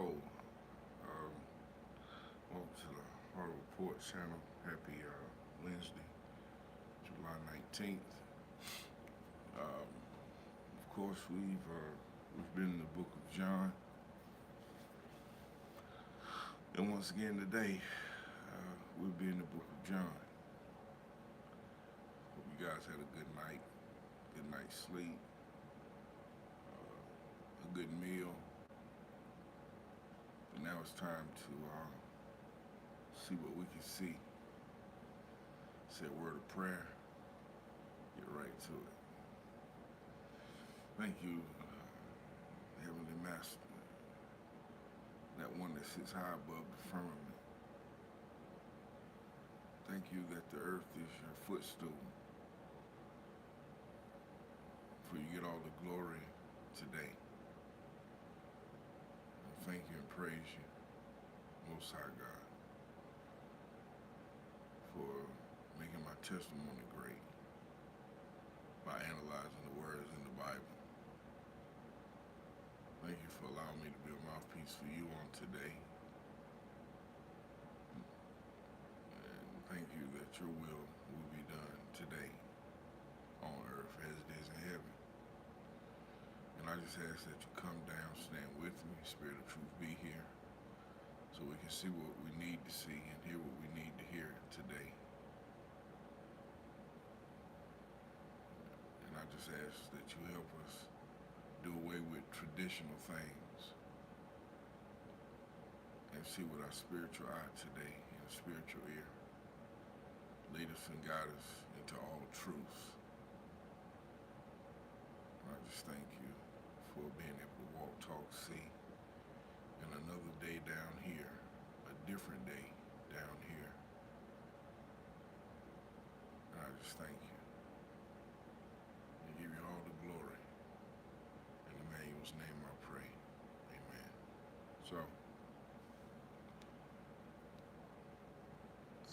Yo, um, welcome to the Heart Report channel. Happy Wednesday, July 19th. Of course, we've been in the book of John, and once again today, we'll be in the book of John. Hope you guys had a good night's sleep, a good meal. And now it's time to see what we can see. Say a word of prayer. Get right to it. Thank you, Heavenly Master, that one that sits high above the firmament. Thank you that the earth is your footstool, for you get all the glory today. And thank you and praise you, Most High God, for making my testimony great by analyzing the words in the Bible. Thank you for allowing me to be a mouthpiece for you on today. And thank you that your will be done today on earth as it is in heaven. And I just ask that you come down, stand with me, Spirit of Truth be here, so we can see what we need to see and hear what we need to hear today. And I just ask that you help us do away with traditional things and see with our spiritual eye today and a spiritual ear. Lead us and guide us into all truths. And I just thank you for being able to walk, talk, see, and another day down here, a different day down here. And I just thank you and give you all the glory. In Emmanuel's name I pray. Amen. So,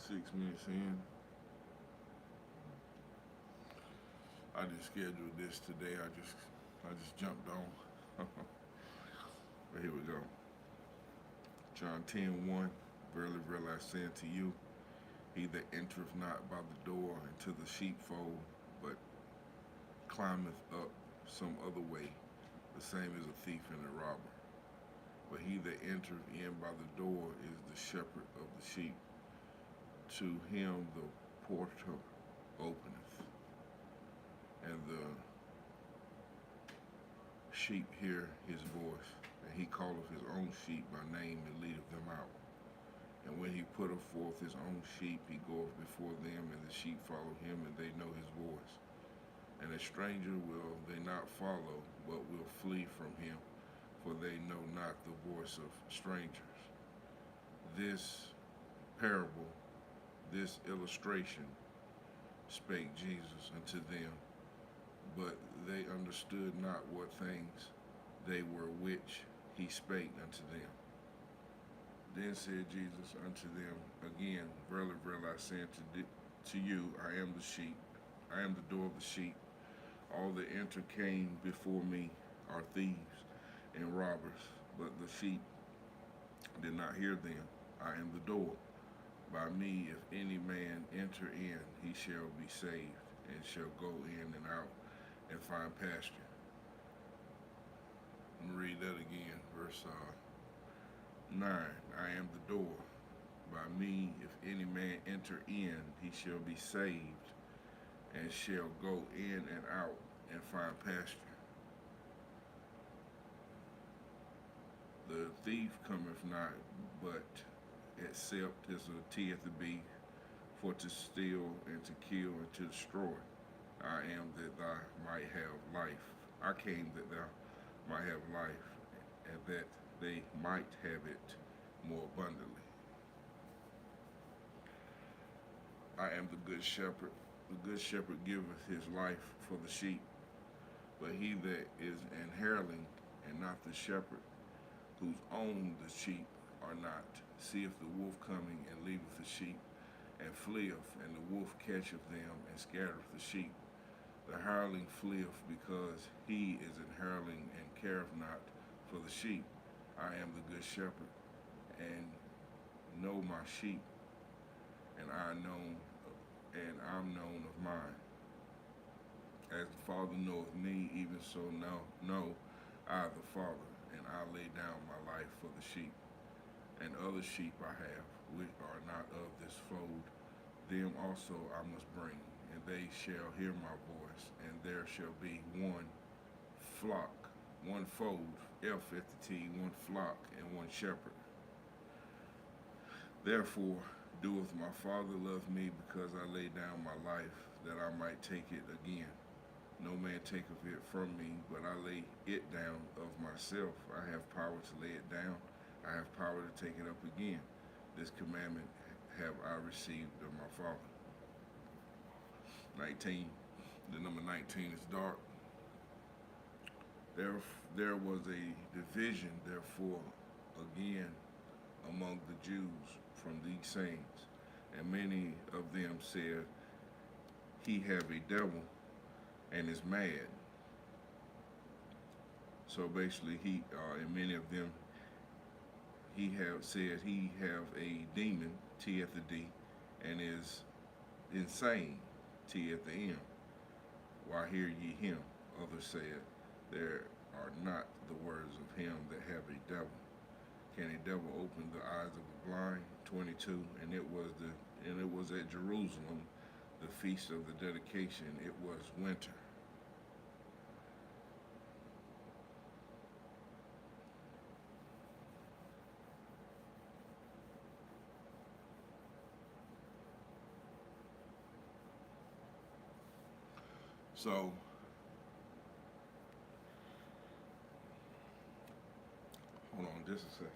6 minutes in. I just scheduled this today. I just jumped on. But here we go. John 10:1. Verily, verily, I say unto you, he that entereth not by the door into the sheepfold, but climbeth up some other way, the same is a thief and a robber. But he that entereth in by the door is the shepherd of the sheep. To him the porter openeth, and the sheep hear his voice, and he calleth his own sheep by name and leadeth them out. And when he putteth forth his own sheep, he goeth before them, and the sheep follow him, and they know his voice. And a stranger will they not follow, but will flee from him, for they know not the voice of strangers. This parable, this illustration, spake Jesus unto them, but they understood not what things they were which he spake unto them. Then said Jesus unto them again, Verily, verily, I say to you, I am the sheep, I am the door of the sheep. All that enter came before me are thieves and robbers, but the sheep did not hear them. I am the door. By me, if any man enter in, he shall be saved, and shall go in and out and find pasture. Let me read that again, verse 9. I am the door. By me, if any man enter in, he shall be saved, and shall go in and out and find pasture. The thief cometh not, but except as a thief to be, for to steal and to kill and to destroy. I am that thou might have life. I came that thou might have life, and that they might have it more abundantly. I am the good shepherd. The good shepherd giveth his life for the sheep. But he that is an hireling, and not the shepherd, whose own the sheep are not, seeth the wolf coming, and leaveth the sheep, and fleeth, and the wolf catcheth them, and scattereth the sheep. The hireling fleeth, because he is an hireling, and careth not for the sheep. I am the good shepherd, and know my sheep, and I'm known of mine. As the Father knoweth me, even so now know I the Father, and I lay down my life for the sheep. And other sheep I have, which are not of this fold, them also I must bring, and they shall hear my voice, and there shall be one flock, one fold, L50T, one flock, and one shepherd. Therefore doeth my Father love me, because I lay down my life, that I might take it again. No man taketh it from me, but I lay it down of myself. I have power to lay it down. I have power to take it up again. This commandment have I received of my Father. 19, the number 19 is dark. There was a division, therefore, again among the Jews from these sayings. And many of them said, he have a devil and is mad. So basically, and many of them, he have said he have a demon, T at the D, and is insane, T at the M. Why hear ye him? Others said, there are not the words of him that have a devil. Can a devil open the eyes of the blind? 22. And it was at Jerusalem, the feast of the dedication. It was winter. So hold on just a second.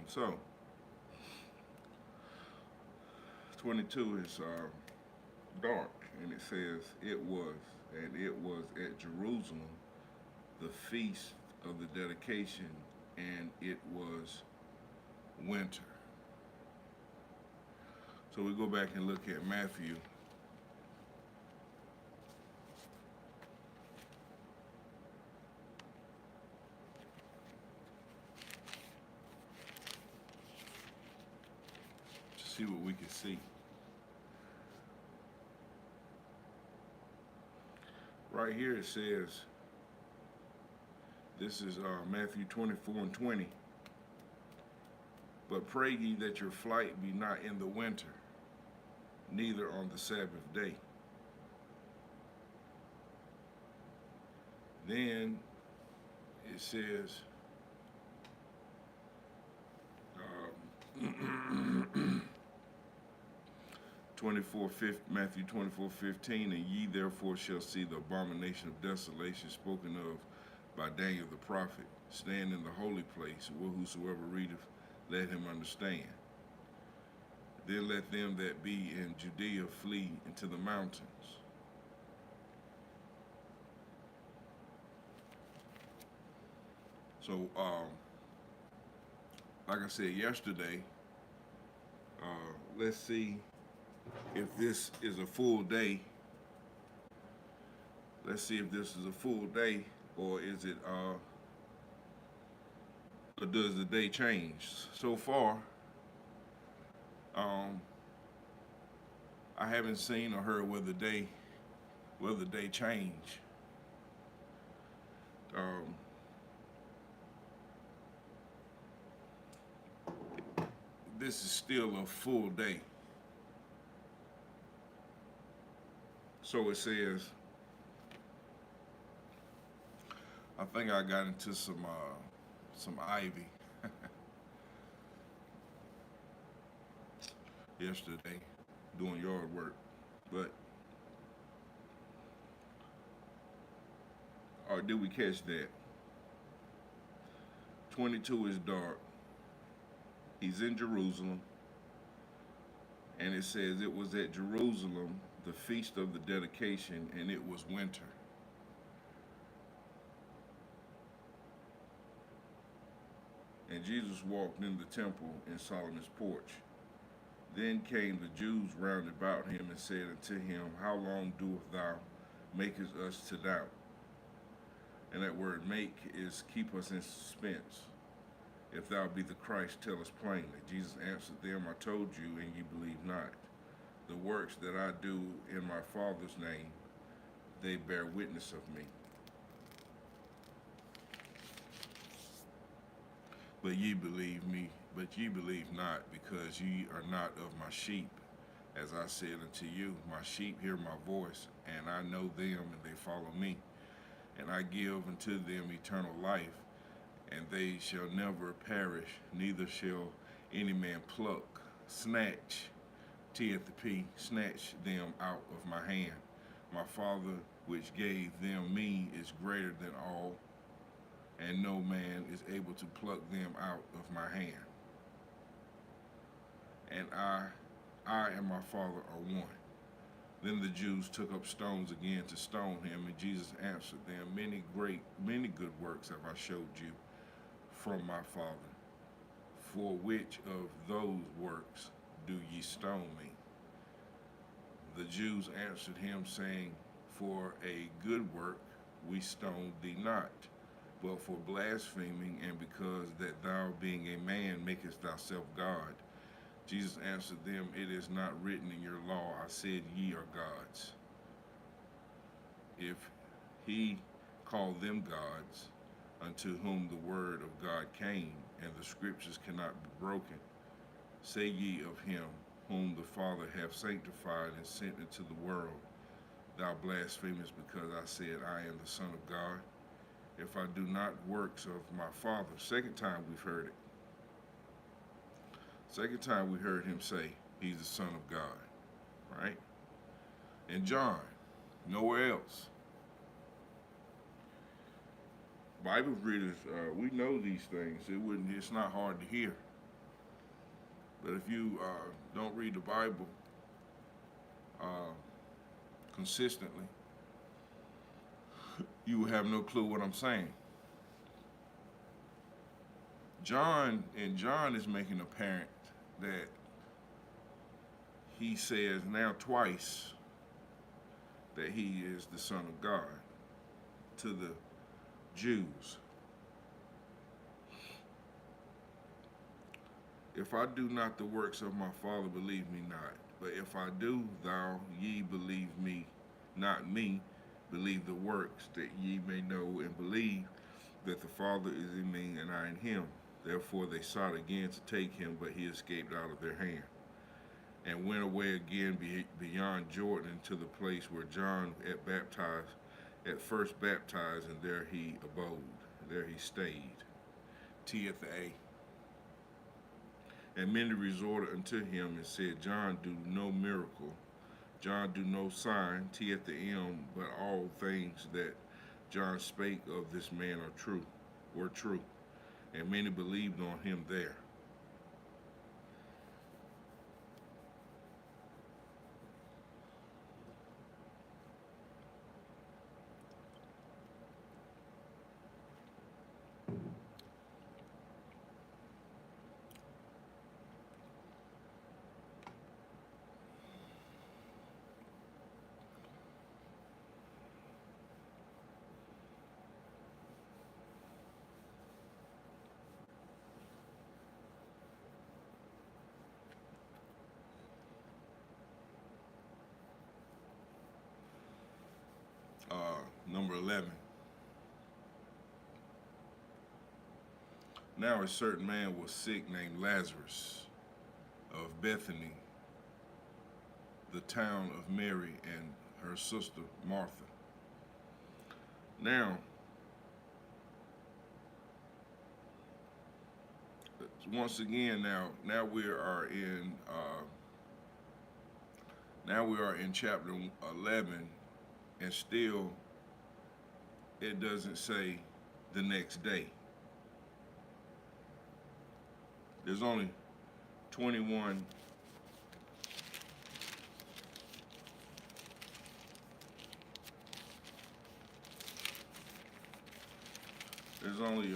So 22 is dark, and it says it was at Jerusalem, the feast of the dedication, and it was winter. So we go back and look at Matthew. To see what we can see. Right here it says, this is Matthew 24 and 20. But pray ye that your flight be not in the winter, neither on the Sabbath day. Then it says, Matthew 24:15, and ye therefore shall see the abomination of desolation spoken of by Daniel the prophet, stand in the holy place, whosoever readeth, let him understand. Then let them that be in Judea flee into the mountains. So, like I said yesterday, let's see if this is a full day. Let's see if this is a full day, or is it, or does the day change? So far, um, I haven't seen or heard whether the day change. Um, this is still a full day. So it says, I think I got into some ivy yesterday doing yard work, but or did we catch that? 22 is dark. He's in Jerusalem, and it says it was at Jerusalem, the feast of the dedication, and it was winter. And Jesus walked in the temple in Solomon's porch. Then came the Jews round about him and said unto him, How long doest thou makest us to doubt? And that word make is keep us in suspense. If thou be the Christ, tell us plainly. Jesus answered them, I told you, and ye believe not. The works that I do in my Father's name, they bear witness of me. But ye believe not, because ye are not of my sheep. As I said unto you, my sheep hear my voice, and I know them, and they follow me. And I give unto them eternal life, and they shall never perish, neither shall any man pluck, snatch, snatch them out of my hand. My Father which gave them me is greater than all, and no man is able to pluck them out of my hand. And I and my Father are one. Then the Jews took up stones again to stone him, and Jesus answered them, many good works have I showed you from my Father. For which of those works do ye stone me? The Jews answered him, saying, For a good work we stone thee not, but for blaspheming, and because that thou, being a man, makest thyself God. Jesus answered them, It is not written in your law, I said ye are gods. If he called them gods, unto whom the word of God came, and the scriptures cannot be broken, say ye of him whom the Father hath sanctified and sent into the world, Thou blasphemest, because I said I am the Son of God. If I do not works of my Father. Second time we've heard it. Second time we heard him say he's the Son of God, right? And John, nowhere else. Bible readers, we know these things. It's not hard to hear. But if you don't read the Bible consistently, you will have no clue what I'm saying. John is making apparent that he says now twice that he is the Son of God to the Jews. If I do not the works of my Father, believe me not. But if I do, ye believe me, not me, believe the works, that ye may know and believe that the Father is in me and I in him. Therefore they sought again to take him, but he escaped out of their hand, and went away again beyond Jordan to the place where John at first baptized, and there he abode, there he stayed. TFA. And many resorted unto him and said, John do no miracle, John do no sign, TFM, but all things that John spake of this man were true. And many believed on him there. number 11. Now a certain man was sick named Lazarus of Bethany, the town of Mary and her sister Martha. Now, once again, now we are in chapter 11, and still it doesn't say the next day. There's only 21 there's only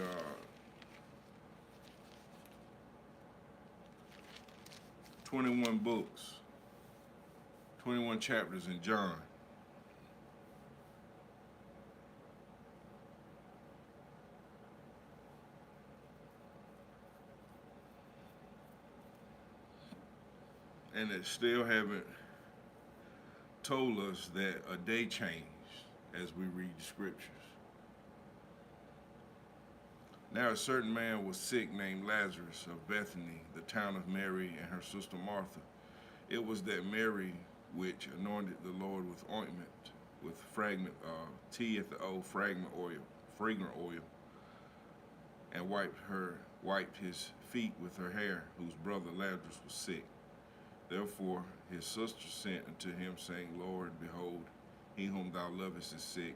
21 books, 21 chapters in John. And it still haven't told us that a day changed as we read the scriptures. Now a certain man was sick named Lazarus of Bethany, the town of Mary and her sister Martha. It was that Mary which anointed the Lord with ointment, with fragrant fragrant oil, and wiped his feet with her hair, whose brother Lazarus was sick. Therefore his sister sent unto him, saying, Lord, behold, he whom thou lovest is sick.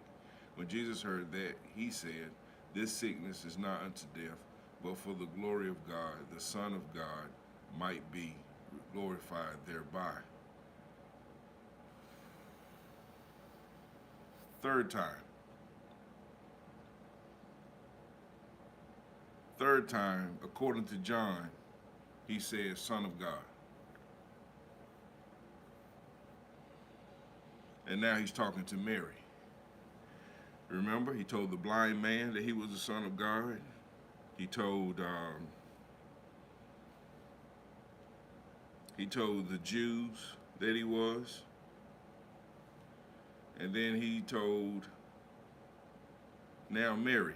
When Jesus heard that, he said, This sickness is not unto death, but for the glory of God, the Son of God might be glorified thereby. Third time, according to John, he says, Son of God. And now he's talking to Mary. Remember, he told the blind man that he was the Son of God. He told the Jews that he was. And then he told now Mary.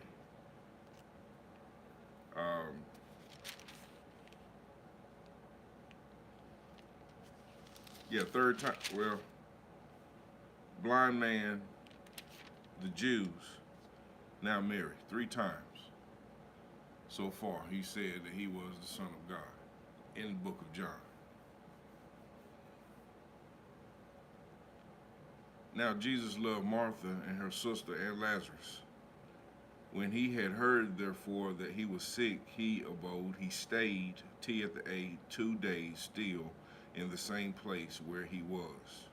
Third time. Well, blind man, the Jews, now Mary. 3 times so far he said that he was the Son of God in the book of John. Now Jesus loved Martha and her sister and Lazarus. When he had heard, therefore, that he was sick, he stayed till the 2 days still in the same place where he was.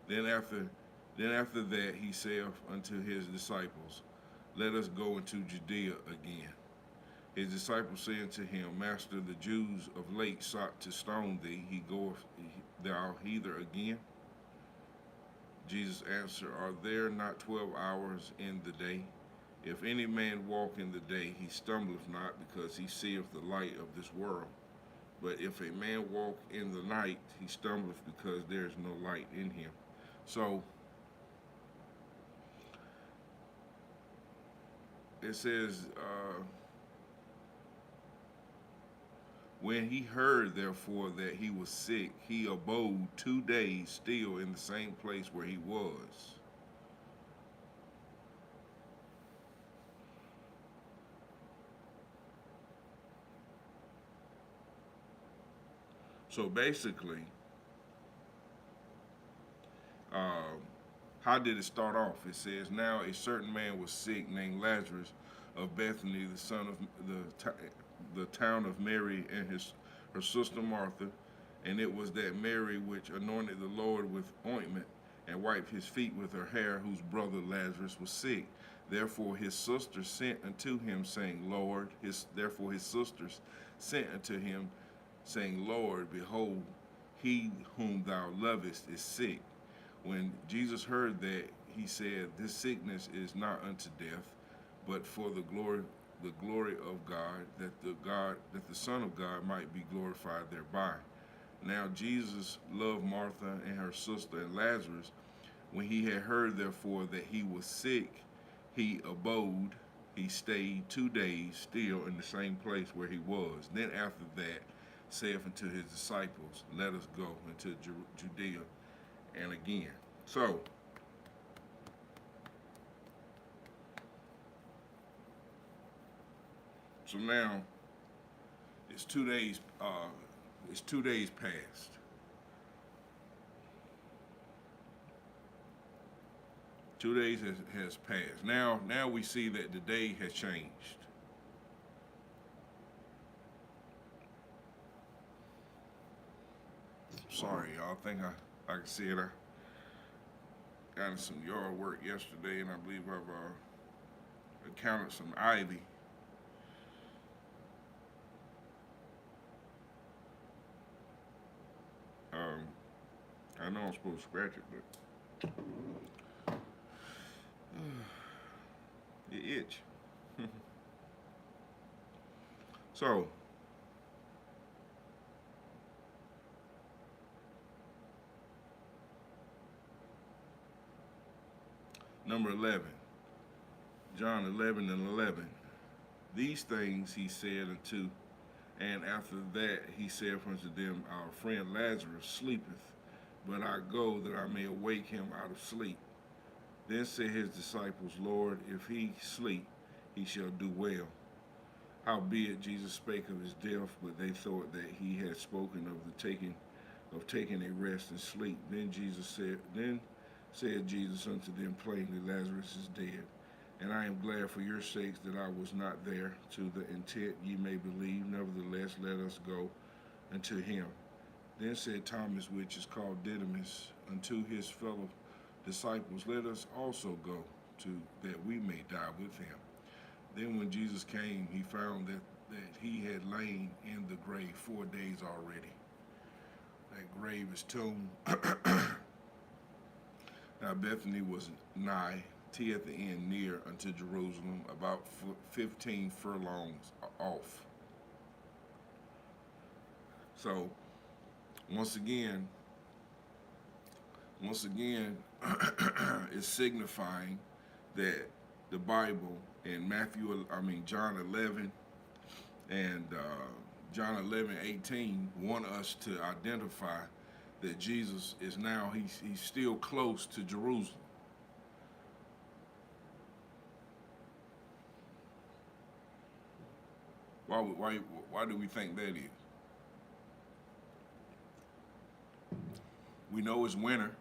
Then after that he saith unto his disciples, Let us go into Judea again. His disciples said unto him, Master, the Jews of late sought to stone thee. Goeth thou hither again? Jesus answered, Are there not 12 hours in the day? If any man walk in the day, he stumbleth not, because he seeth the light of this world. But if a man walk in the night, he stumbleth, because there is no light in him. So it says, when he heard, therefore, that he was sick, he abode 2 days still in the same place where he was. So basically, how did it start off? It says, now a certain man was sick named Lazarus of Bethany, the son of the town of Mary and her sister Martha. And it was that Mary which anointed the Lord with ointment and wiped his feet with her hair, whose brother Lazarus was sick. Therefore his sisters sent unto him, saying, Lord, therefore his sisters sent unto him, saying, Lord, behold, he whom thou lovest is sick. When Jesus heard that, he said, This sickness is not unto death, but for the glory of God, that the Son of God might be glorified thereby. Now Jesus loved Martha and her sister and Lazarus. When he had heard, therefore, that he was sick, he abode, he stayed 2 days still in the same place where he was. Then after that, saith unto his disciples, let us go into Judea. And again, so now it's 2 days. It's 2 days past. 2 days has passed. Now we see that the day has changed. Sorry, y'all. I think I can see it. I got in some yard work yesterday, and I believe I've encountered some ivy. I know I'm supposed to scratch it, but it itch. So, number 11, John 11 and 11. These things he said unto, and after that he said unto them, our friend Lazarus sleepeth, but I go that I may awake him out of sleep. Then said his disciples, Lord, if he sleep, he shall do well. Howbeit Jesus spake of his death, but they thought that he had spoken of the taking a rest and sleep. Then said Jesus unto them plainly, Lazarus is dead, and I am glad for your sakes that I was not there, to the intent ye may believe. Nevertheless, let us go unto him. Then said Thomas, which is called Didymus, unto his fellow disciples, let us also go, to that we may die with him. Then when Jesus came, he found that he had lain in the grave 4 days already. That grave is tomb. Now Bethany was nigh, at the end near unto Jerusalem, about 15 furlongs off. So once again, it's signifying that the Bible in John 11 and John 11:18 want us to identify that Jesus is now, he's still close to Jerusalem. Why do we think that is? We know it's winter.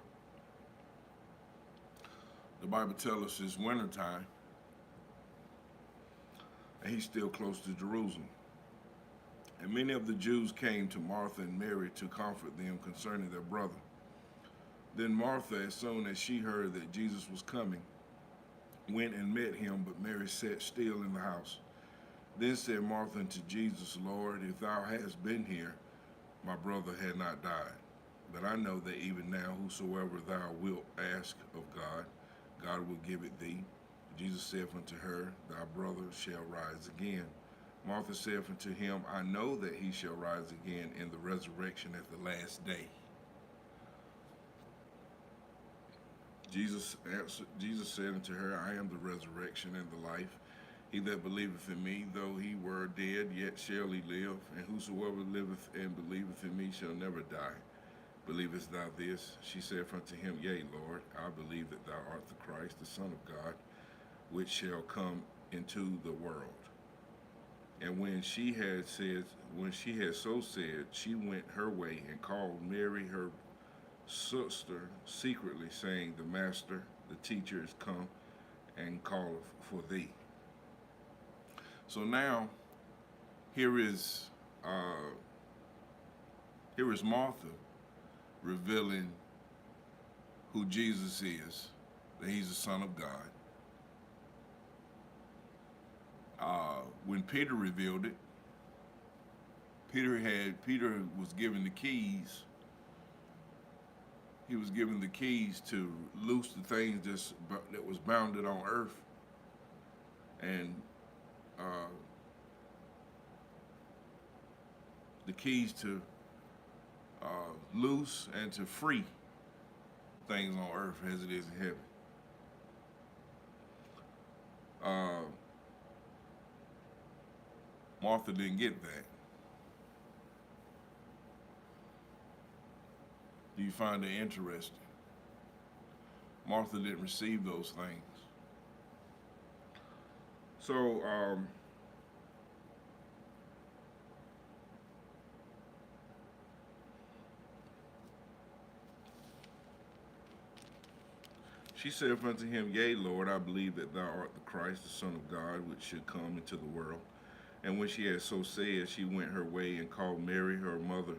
The Bible tells us it's winter time. And he's still close to Jerusalem. And many of the Jews came to Martha and Mary to comfort them concerning their brother. Then Martha, as soon as she heard that Jesus was coming, went and met him, but Mary sat still in the house. Then said Martha unto Jesus, Lord, if thou hadst been here, my brother had not died. But I know that even now, whosoever thou wilt ask of God, God will give it thee. Jesus saith unto her, thy brother shall rise again. Martha saith unto him, I know that he shall rise again in the resurrection at the last day. Jesus said unto her, I am the resurrection and the life. He that believeth in me, though he were dead, yet shall he live. And whosoever liveth and believeth in me shall never die. Believest thou this? She saith unto him, Yea, Lord, I believe that thou art the Christ, the Son of God, which shall come into the world. And when she had so said, she went her way and called Mary her sister secretly, saying, the Master, the teacher, is come and calleth for thee. So now, here is Martha revealing who Jesus is, that he's the Son of God. When Peter revealed it, Peter was given the keys. He was given the keys to loose the things that was bounded on earth, and the keys to loose and to free things on earth as it is in heaven. Uh, Martha didn't get that. Do you find it interesting? Martha didn't receive those things. So, she said unto him, Yea, Lord, I believe that thou art the Christ, the Son of God, which should come into the world. And when she had so said, she went her way and called Mary, her mother,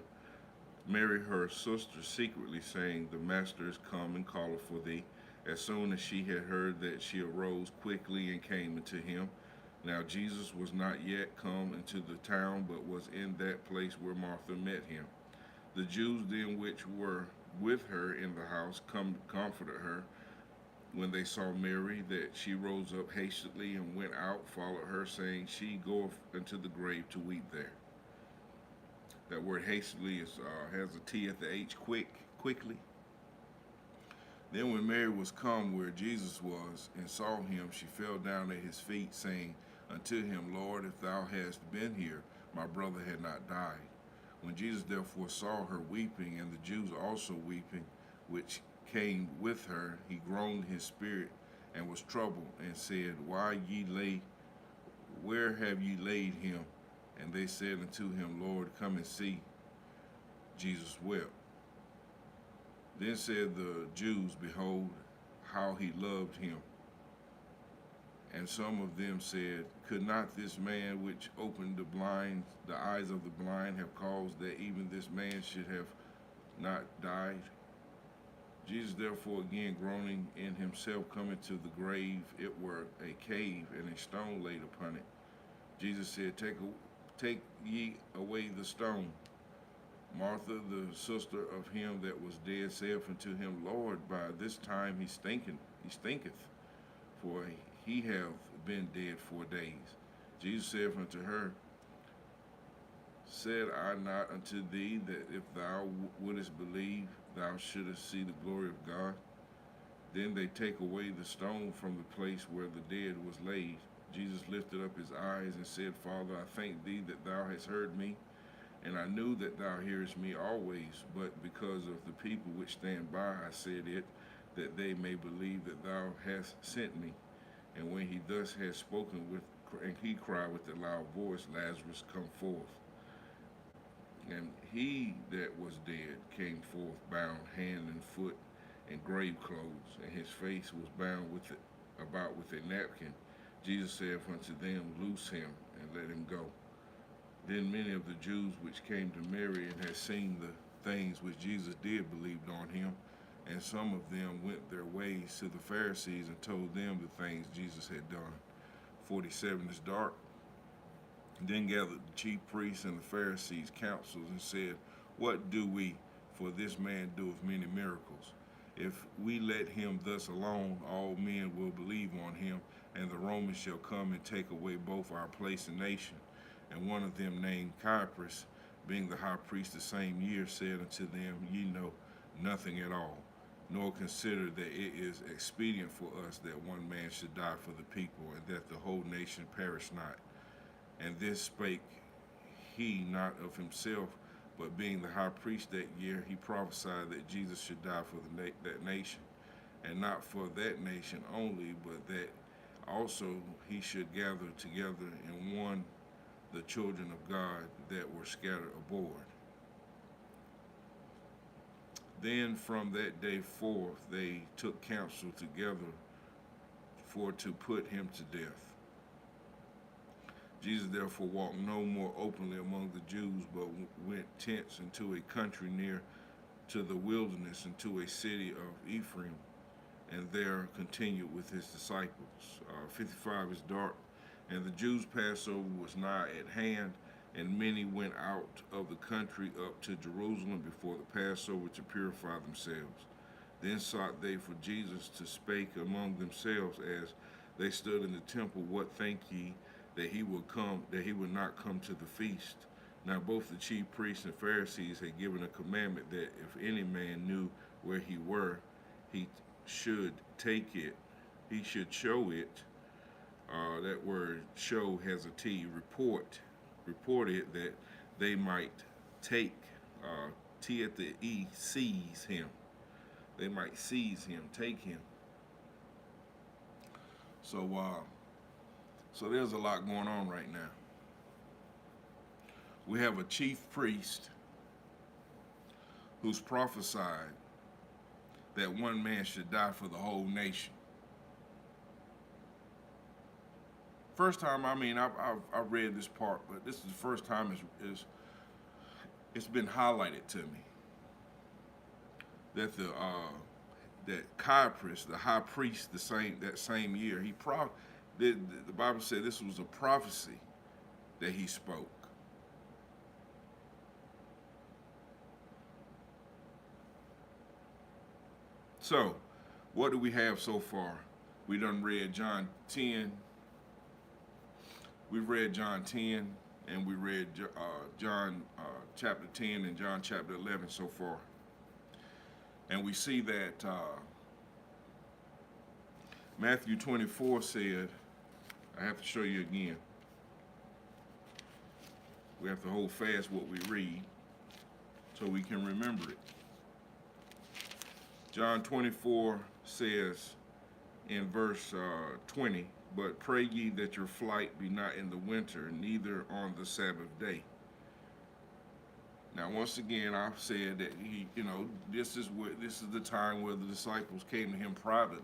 Mary, her sister, secretly, saying, The Master is come and calleth for thee. As soon as she had heard that, she arose quickly and came unto him. Now Jesus was not yet come into the town, but was in that place where Martha met him. The Jews then which were with her in the house comforted her when they saw Mary, that she rose up hastily and went out, followed her, saying, She goeth into the grave to weep there. That word hastily has a T at the H, quickly. Then when Mary was come where Jesus was, and saw him, she fell down at his feet, saying unto him, Lord, if thou hadst been here, my brother had not died. When Jesus therefore saw her weeping, and the Jews also weeping, which came with her, he groaned in his spirit, and was troubled, and said, Where have ye laid him? And they said unto him, Lord, come and see. Jesus wept. Then said the Jews, Behold, how he loved him. And some of them said, Could not this man which opened the eyes of the blind, have caused that even this man should have not died? Jesus therefore again groaning in himself, coming to the grave, it were a cave, and a stone laid upon it. Jesus said, Take ye away the stone. Martha, the sister of him that was dead, saith unto him, Lord, by this time he stinketh, for he have been dead 4 days. Jesus saith unto her, Said I not unto thee that if thou wouldest believe, thou shouldest see the glory of God? Then they take away the stone from the place where the dead was laid. Jesus lifted up his eyes and said, Father, I thank thee that thou hast heard me, and I knew that thou hearest me always, but because of the people which stand by I said it, that they may believe that thou hast sent me. And when he thus had spoken, and he cried with a loud voice, Lazarus, come forth. And he that was dead came forth, bound hand and foot in grave clothes, and his face was bound about with a napkin. Jesus saith unto them, Loose him, and let him go. Then many of the Jews which came to Mary and had seen the things which Jesus did believed on him, and some of them went their ways to the Pharisees and told them the things Jesus had done. 47 is dark. Then gathered the chief priests and the Pharisees councils and said, What do we? For this man doeth many miracles. If we let him thus alone, all men will believe on him, and the Romans shall come and take away both our place and nation. And one of them, named Caiaphas, being the high priest the same year, said unto them, Ye know nothing at all, nor consider that it is expedient for us that one man should die for the people, and that the whole nation perish not. And this spake he not of himself, but being the high priest that year, he prophesied that Jesus should die for that nation, and not for that nation only, but that also he should gather together in one the children of God that were scattered abroad. Then from that day forth they took counsel together for to put him to death. Jesus therefore walked no more openly among the Jews, but went thence into a country near to the wilderness, into a city of Ephraim, and there continued with his disciples. 55 is dark. And the Jews' Passover was nigh at hand, and many went out of the country up to Jerusalem before the Passover to purify themselves. Then sought they for Jesus to spake among themselves as they stood in the temple, What think ye, that he would not come to the feast? Now both the chief priests and Pharisees had given a commandment that if any man knew where he were, he should take it, he should show it. That word show has a T, report it, that they might take, T at the E, seize him. They might seize him, take him. So there's a lot going on right now. We have a chief priest who's prophesied that one man should die for the whole nation. First time, I've read this part, but this is the first time it's been highlighted to me that that Caiaphas, the high priest, that same year, the Bible said this was a prophecy that he spoke. So, what do we have so far? We done read John 10. We read John 10, and we read John chapter 10 and John chapter 11 so far. And we see that Matthew 24 said, I have to show you again. We have to hold fast what we read so we can remember it. John 24 says in verse 20, but pray ye that your flight be not in the winter, neither on the Sabbath day. Now, once again, I've said that this is the time where the disciples came to him privately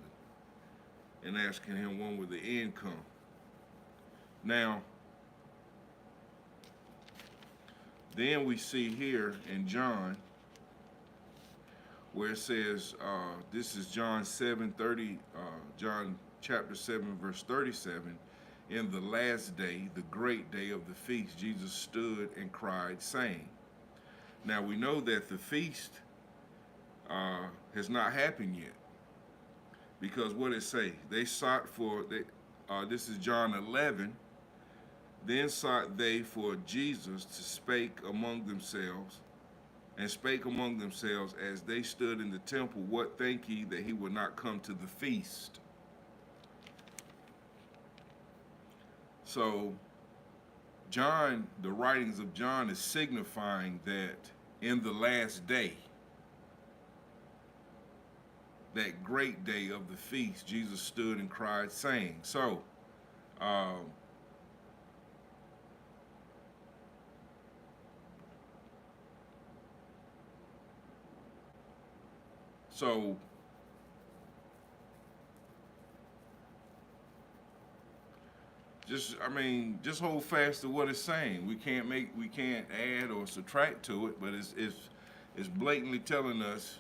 and asking him when would the end come. Now, then we see here in John where it says, this is John 7:30, John chapter 7, verse 37. In the last day, the great day of the feast, Jesus stood and cried, saying. Now we know that the feast has not happened yet, because what it say? They sought for, this is John 11, then sought they for Jesus to spake among themselves, and spake among themselves as they stood in the temple, what think ye that he would not come to the feast? So John, the writings of John is signifying that in the last day, that great day of the feast, Jesus stood and cried, saying. So, just hold fast to what it's saying. We can't add or subtract to it, but it's blatantly telling us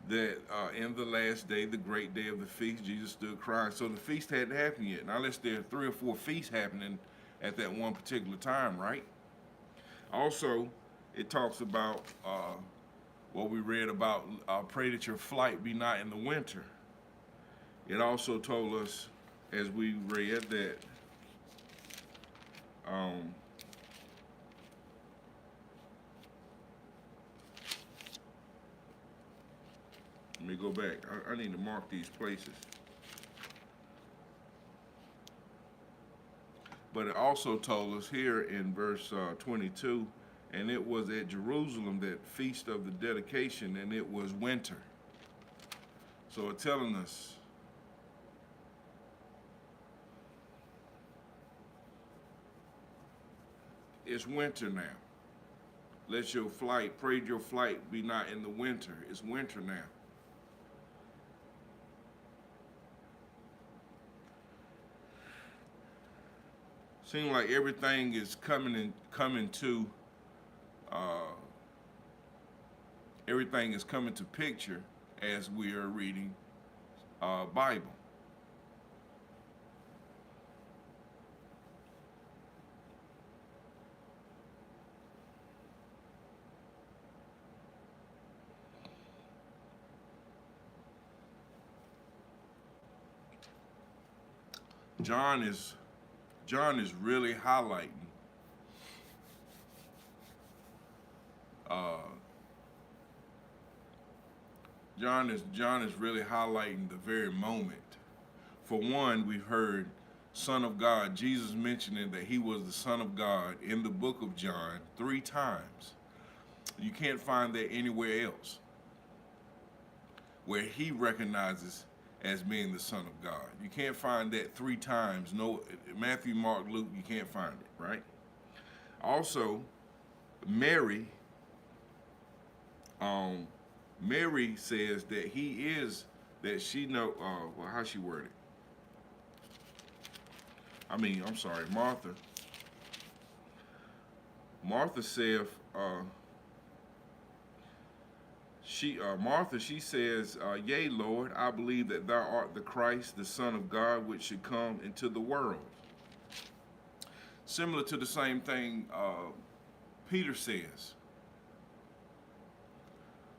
that in the last day, the great day of the feast, Jesus stood crying. So the feast hadn't happened yet. Now, unless there are 3 or 4 feasts happening at that one particular time, right? Also, it talks about what we read about, pray that your flight be not in the winter. It also told us, as we read, that let me go back. I need to mark these places. But it also told us here in verse 22, and it was at Jerusalem that feast of the dedication, and it was winter. So it's telling us it's winter now. Let your flight, pray your flight be not in the winter. It's winter now. Seems like everything is coming to picture as we are reading Bible. John is really highlighting John is really highlighting the very moment. For one, we've heard Son of God, Jesus mentioning that he was the Son of God in the book of John 3 times. You can't find that anywhere else where he recognizes as being the Son of God. You can't find that 3 times. No, Matthew, Mark, Luke, you can't find it, right? Also, Mary, Mary says that he is, that she know, well, how she worded? I'm sorry, Martha. Martha saith, Martha, she says, yea, Lord, I believe that thou art the Christ, the Son of God, which should come into the world. Similar to the same thing Peter says.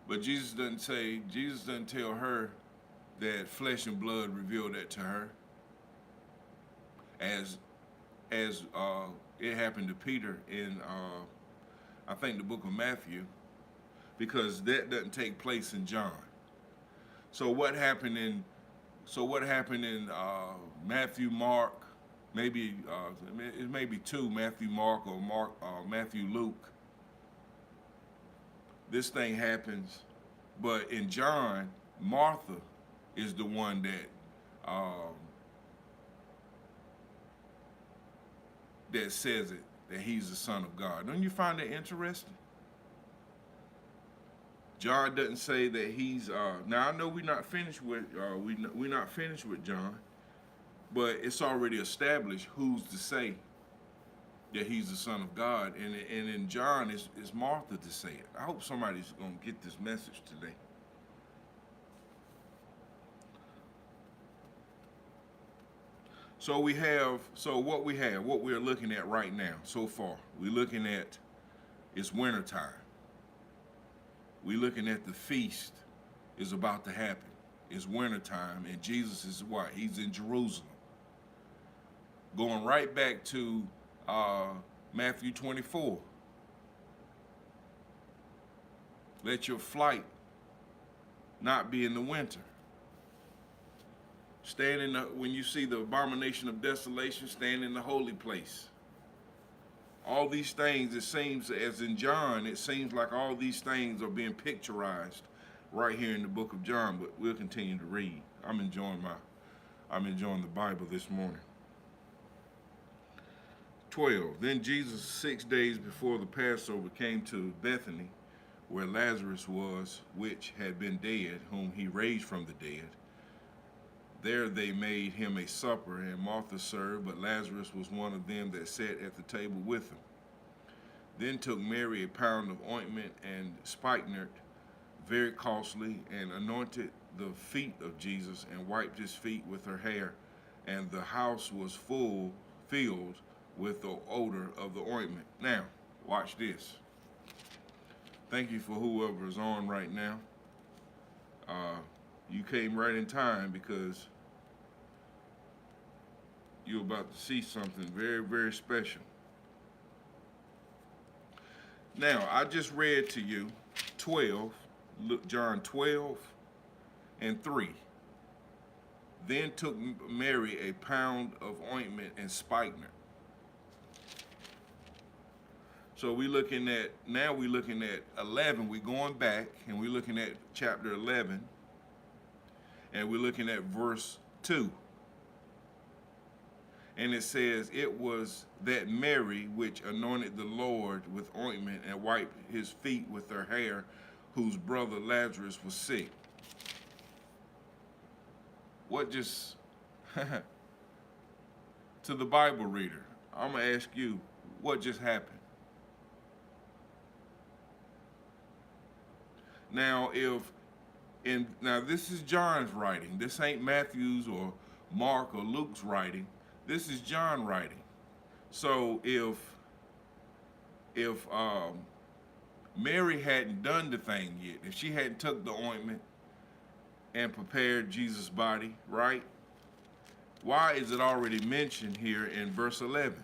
But Jesus doesn't tell her that flesh and blood revealed that to her. As it happened to Peter in, I think, the book of Matthew, because that doesn't take place in John. So what happened in Matthew, Mark, maybe it may be two, Matthew, Mark, or Matthew, Luke. This thing happens, but in John, Martha is the one that says it, that he's the Son of God. Don't you find that interesting? John doesn't say that he's. Now I know we're not finished with John, but it's already established who's to say that he's the Son of God, and in John it's Martha to say it. I hope somebody's gonna get this message today. So what we're looking at right now so far, we're looking at it's wintertime. We're looking at the feast is about to happen. It's wintertime, and Jesus is what? He's in Jerusalem. Going right back to Matthew 24. Let your flight not be in the winter. Stand when you see the abomination of desolation, stand in the holy place. All these things, it seems, as in John, it seems like all these things are being picturized right here in the book of John, but we'll continue to read. I'm enjoying the Bible this morning. 12. Then Jesus, 6 days before the Passover, came to Bethany, where Lazarus was, which had been dead, whom he raised from the dead. There they made him a supper, and Martha served, but Lazarus was one of them that sat at the table with him. Then took Mary a pound of ointment and spikenard, very costly, and anointed the feet of Jesus, and wiped his feet with her hair. And the house was filled with the odor of the ointment. Now, watch this. Thank you for whoever is on right now. You came right in time because you're about to see something very, very special. Now, I just read to you 12, John 12 and 3. Then took Mary a pound of ointment and spikenard. So we're looking at 11. We're going back and we're looking at chapter 11. And we're looking at verse 2. And it says, it was that Mary which anointed the Lord with ointment and wiped his feet with her hair, whose brother Lazarus was sick. What just, to the Bible reader, I'm going to ask you, what just happened? Now, now this is John's writing. This ain't Matthew's or Mark or Luke's writing. This is John writing. So if Mary hadn't done the thing yet, if she hadn't took the ointment and prepared Jesus' body, right? Why is it already mentioned here in verse 11?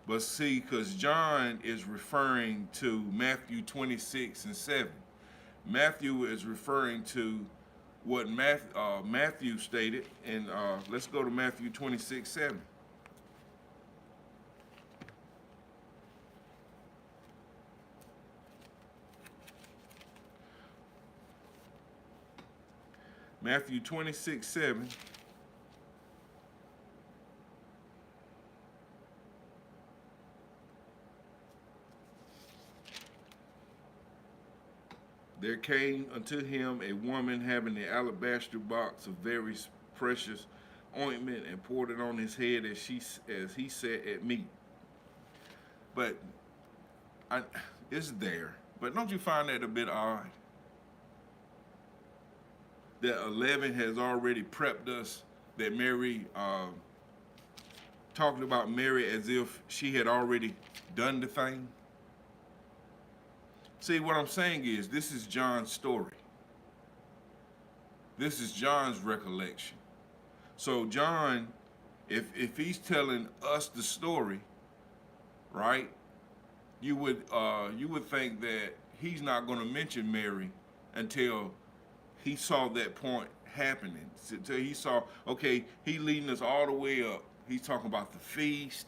But see, because John is referring to Matthew 26 and 7. Matthew is referring to what Matthew stated, and let's go to Matthew 26, 7. Matthew 26, 7. There came unto him a woman having the alabaster box of very precious ointment, and poured it on his head as he sat at meat. But it's there. But don't you find that a bit odd? That 11 has already prepped us that Mary, talking about Mary as if she had already done the thing. See, what I'm saying is, this is John's story. This is John's recollection. So John, if he's telling us the story, right, you would think that he's not going to mention Mary until he saw that point happening. Until he saw, okay, he leading us all the way up. He's talking about the feast.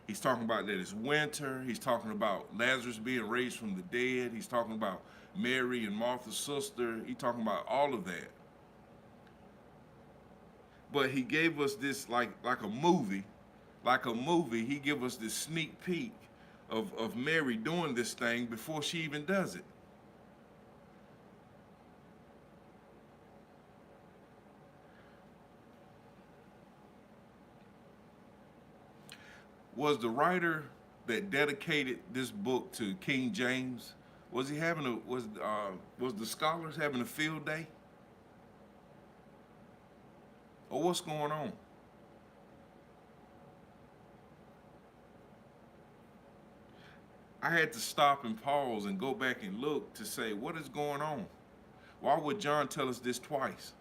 He's talking about that it's winter. He's talking about Lazarus being raised from the dead. He's talking about Mary and Martha's sister. He's talking about all of that. But he gave us this like a movie. Like a movie, he gave us this sneak peek of Mary doing this thing before she even does it. Was the writer that dedicated this book to King James, was the scholars having a field day? Or what's going on? I had to stop and pause and go back and look to say, what is going on? Why would John tell us this twice?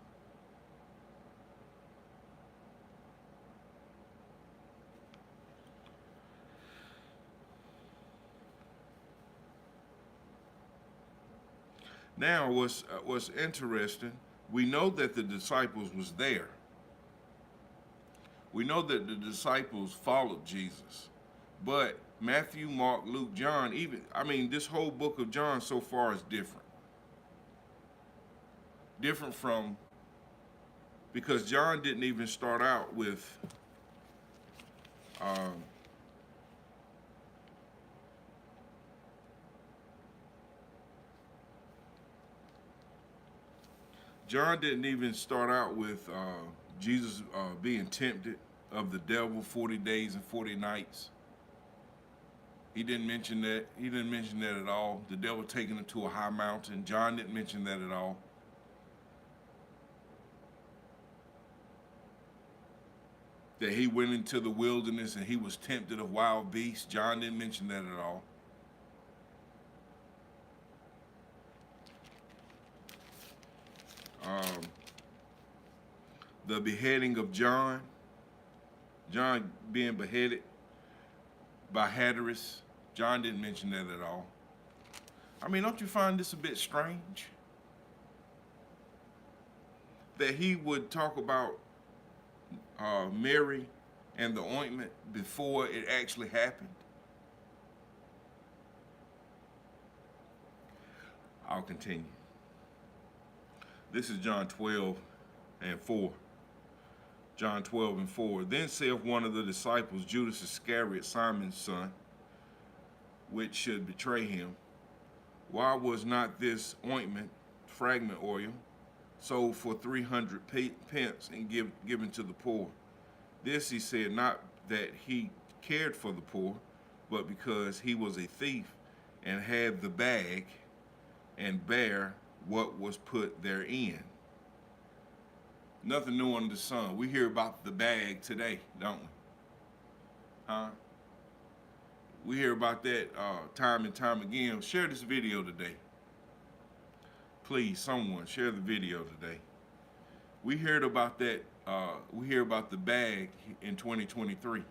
Now, what's interesting, we know that the disciples was there. We know that the disciples followed Jesus. But Matthew, Mark, Luke, John, this whole book of John so far is different. Different from, because John didn't even start out with John didn't even start out with Jesus being tempted of the devil 40 days and 40 nights. He didn't mention that. He didn't mention that at all. The devil taking him to a high mountain. John didn't mention that at all. That he went into the wilderness and he was tempted of wild beasts. John didn't mention that at all. The beheading of John being beheaded by Hatteras, John didn't mention that at all. Don't you find this a bit strange? That he would talk about Mary and the ointment before it actually happened. I'll continue. This is John 12 and 4. John 12 and 4. Then saith one of the disciples, Judas Iscariot, Simon's son, which should betray him, why was not this ointment, fragment oil, sold for 300 pence and given to the poor? This he said, not that he cared for the poor, but because he was a thief and had the bag and bare what was put therein. Nothing new under the sun. We hear about the bag today, don't we? Huh? We hear about that time and time again. Share this video today. Please, someone, share the video today. We heard about that. We hear about the bag in 2023.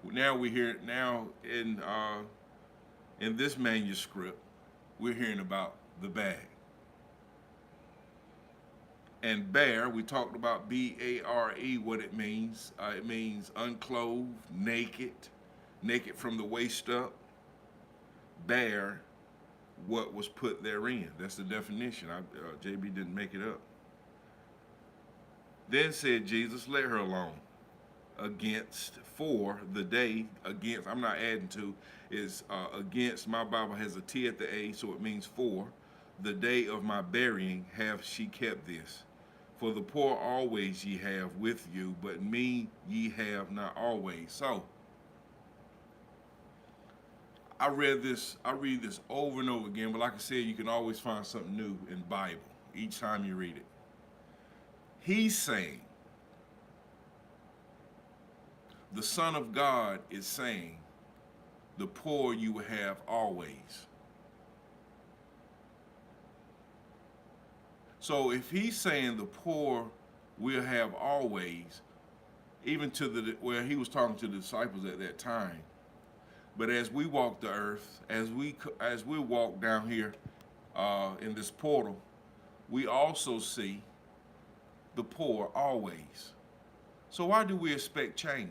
Now we hear now in this manuscript, we're hearing about the bag. And bare, we talked about B-A-R-E, what it means. It means unclothed, naked, naked from the waist up, bare, what was put therein. That's the definition. JB didn't make it up. Then said Jesus, let her alone. Against, for the day, against, I'm not adding to, is against. My Bible has a T at the A, so it means for. The day of my burying have she kept this. For the poor always ye have with you, but me ye have not always. So, I read this over and over again, but like I said, you can always find something new in the Bible each time you read it. He's saying, the Son of God is saying, the poor you will have always. So if he's saying the poor will have always, even to where he was talking to the disciples at that time, but as we walk the earth, as we walk down here in this portal, we also see the poor always. So why do we expect change?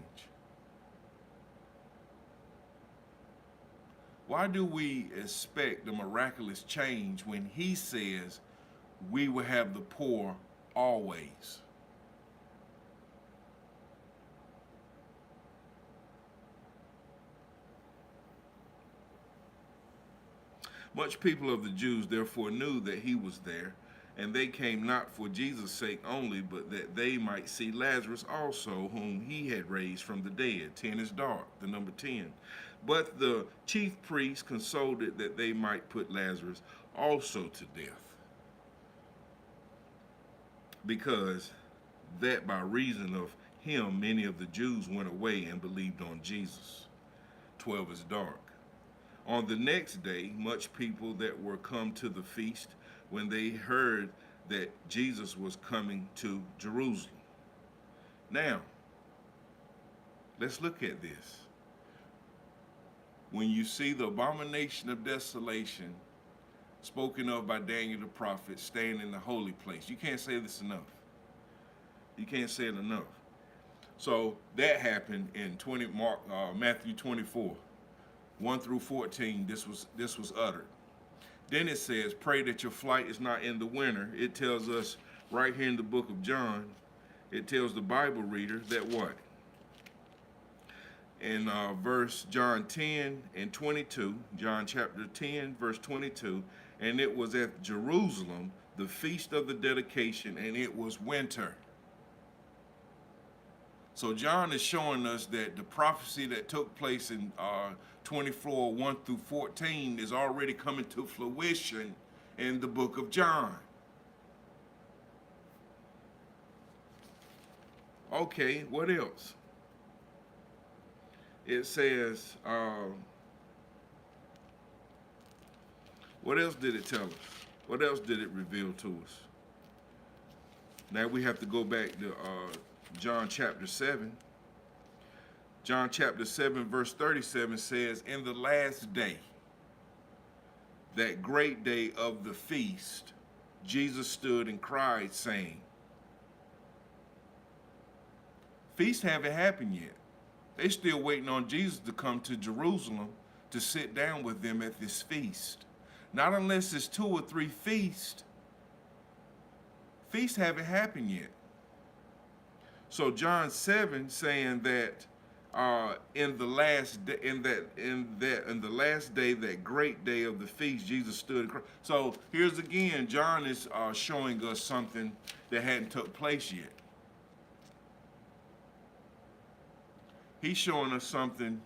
Why do we expect the miraculous change when he says we will have the poor always? Much people of the Jews therefore knew that he was there, and they came not for Jesus' sake only, but that they might see Lazarus also, whom he had raised from the dead. 10 is dark, the number 10. But the chief priests consulted that they might put Lazarus also to death, because that by reason of him many of the Jews went away and believed on Jesus. 12 is dark. On the next day, much people that were come to the feast, when they heard that Jesus was coming to Jerusalem. Now, let's look at this. When you see the abomination of desolation spoken of by Daniel the prophet staying in the holy place, you can't say this enough. You can't say it enough. So that happened in Matthew 24. 1 through 14, this was uttered. Then it says, pray that your flight is not in the winter. It tells us right here in the book of John, it tells the Bible reader that what? In verse John 10 and 22, John chapter 10, verse 22, and it was at Jerusalem, the feast of the dedication, and it was winter. So John is showing us that the prophecy that took place in 24, 1 through 14 is already coming to fruition in the book of John. Okay, what else? It says, what else did it tell us? What else did it reveal to us? Now we have to go back to John chapter 7. John chapter 7 verse 37 says, in the last day, that great day of the feast, Jesus stood and cried, saying, feast haven't happened yet. They still waiting on Jesus to come to Jerusalem to sit down with them at this feast. Not unless it's 2 or 3 feasts. Feasts haven't happened yet. So John 7 saying that in the last day, in the last day, that great day of the feast, Jesus stood. So here's again, John is showing us something that hadn't took place yet. He's showing us something.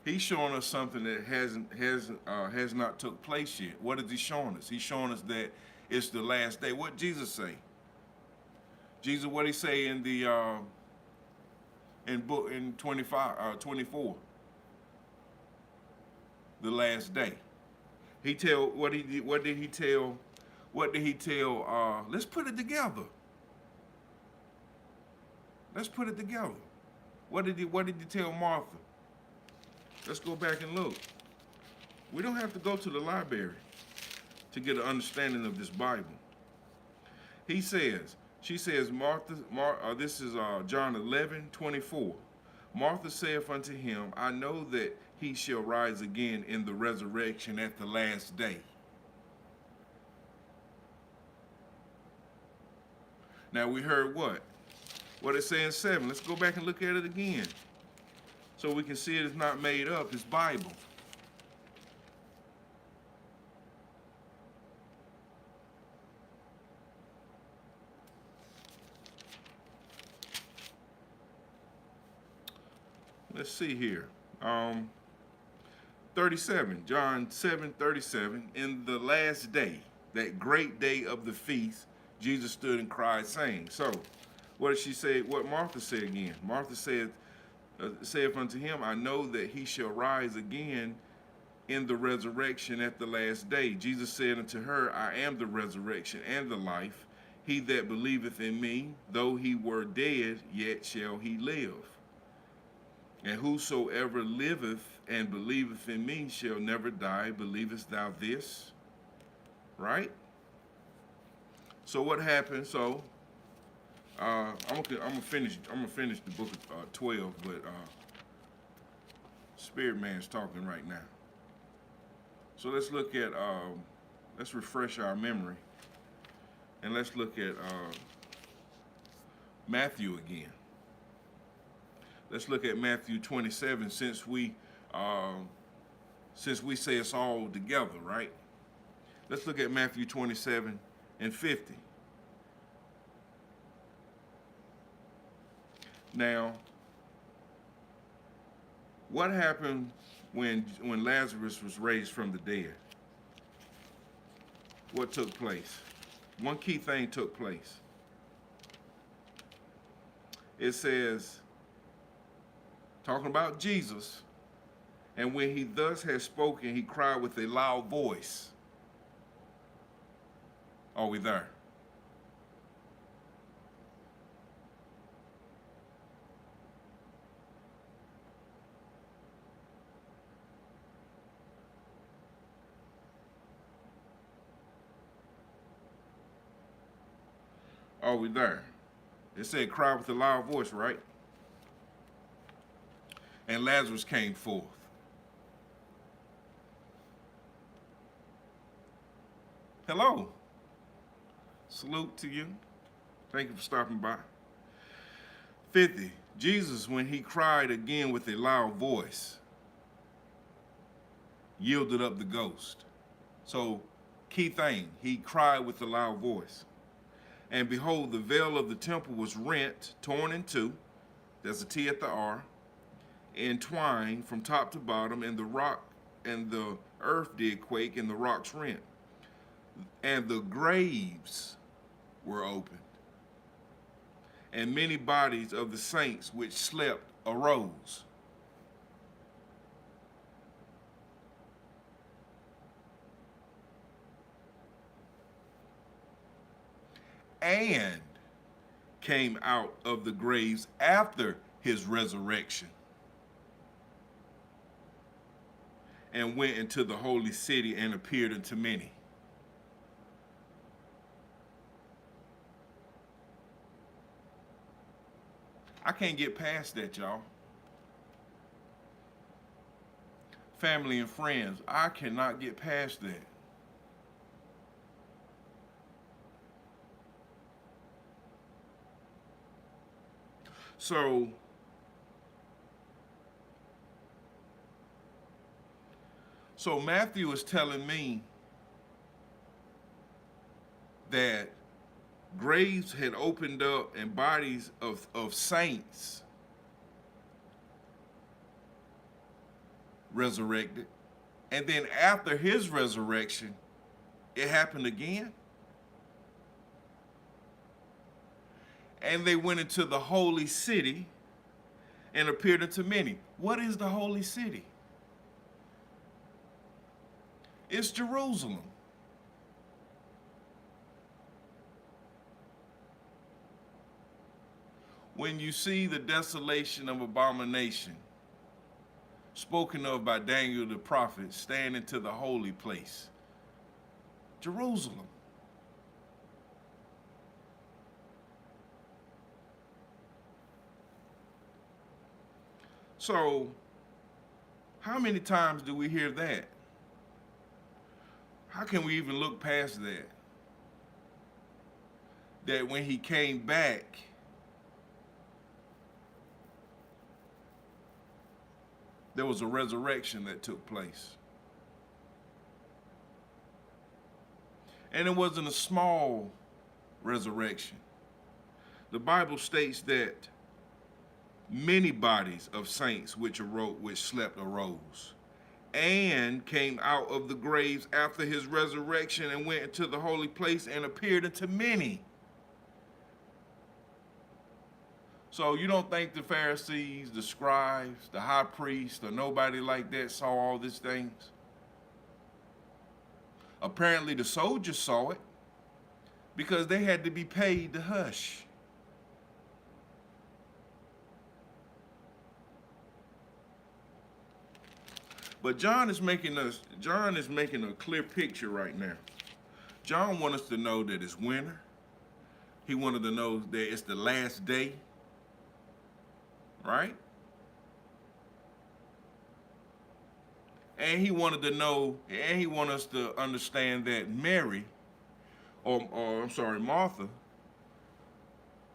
He's showing us something that has not took place yet. What is he showing us? He's showing us that it's the last day. What did Jesus say? Jesus, what did he say in the in 24? The last day. What did he tell? Let's put it together. Let's put it together. What did he tell Martha? Let's go back and look. We don't have to go to the library to get an understanding of this Bible. She says, this is John 11:24. Martha saith unto him, I know that he shall rise again in the resurrection at the last day. Now we heard what? What it says in 7. Let's go back and look at it again, so we can see it is not made up. It's Bible. Let's see here. 37, John 7:37. In the last day, that great day of the feast, Jesus stood and cried, saying. So, what did she say? What Martha said again? Martha said, saith unto him, I know that he shall rise again in the resurrection at the last day. Jesus said unto her, I am the resurrection and the life. He that believeth in me, though he were dead, yet shall he live. And whosoever liveth and believeth in me shall never die. Believest thou this? Right? So what happened? So I'm gonna finish the book of 12, but Spirit Man's talking right now. So let's look at let's refresh our memory, and let's look at Matthew again. Let's look at Matthew 27, since we say it's all together, right? Let's look at Matthew 27 and 50. Now, what happened when Lazarus was raised from the dead? What took place? One key thing took place. It says, talking about Jesus, and when he thus had spoken, he cried with a loud voice. Are we there? Are we there? It said cry with a loud voice, right? And Lazarus came forth. Hello. Salute to you. Thank you for stopping by. 50. Jesus, when he cried again with a loud voice, yielded up the ghost. So, key thing, he cried with a loud voice. And behold, the veil of the temple was rent, torn in two. There's a T at the R. Entwined from top to bottom, and the rock and the earth did quake, and the rocks rent. And the graves were opened. And many bodies of the saints which slept arose. And came out of the graves after his resurrection, and went into the holy city and appeared unto many. I can't get past that, y'all. Family and friends, I cannot get past that. So Matthew is telling me that graves had opened up and bodies of saints resurrected. And then after his resurrection, it happened again. And they went into the holy city and appeared unto many. What is the holy city? It's Jerusalem. When you see the desolation of abomination spoken of by Daniel the prophet stand into the holy place, Jerusalem. So, how many times do we hear that? How can we even look past that? That when he came back, there was a resurrection that took place. And it wasn't a small resurrection. The Bible states that many bodies of saints which slept arose and came out of the graves after his resurrection and went into the holy place and appeared unto many. So you don't think the Pharisees, the scribes, the high priest, or nobody like that saw all these things? Apparently the soldiers saw it because they had to be paid to hush. But John is making a clear picture right now. John wants us to know that it's winter. He wanted to know that it's the last day. Right? And he wanted to know, and he wanted us to understand that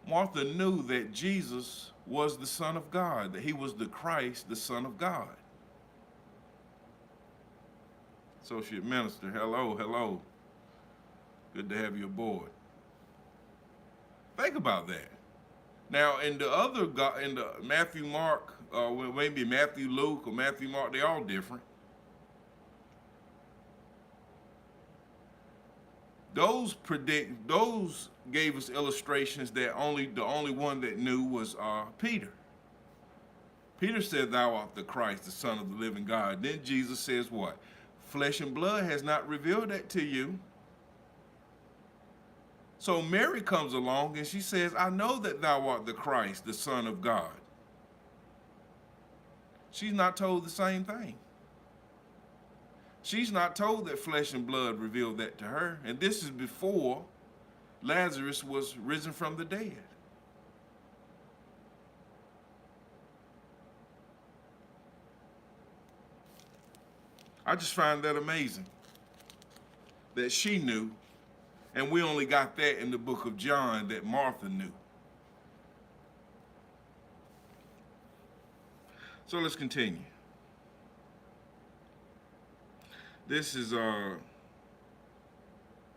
Martha knew that Jesus was the Son of God, that he was the Christ, the Son of God. Associate Minister, hello. Good to have you aboard. Think about that. Now, in the Matthew, Mark, maybe Matthew, Luke, or Matthew, Mark, they're all different. Those gave us illustrations that the only one that knew was Peter. Peter said, "Thou art the Christ, the Son of the living God." Then Jesus says what? Flesh and blood has not revealed that to you. So Mary comes along and she says, "I know that thou art the Christ, the Son of God." She's not told the same thing. She's not told that flesh and blood revealed that to her. And this is before Lazarus was risen from the dead. I just find that amazing that she knew. And we only got that in the book of John, that Martha knew. So let's continue. This is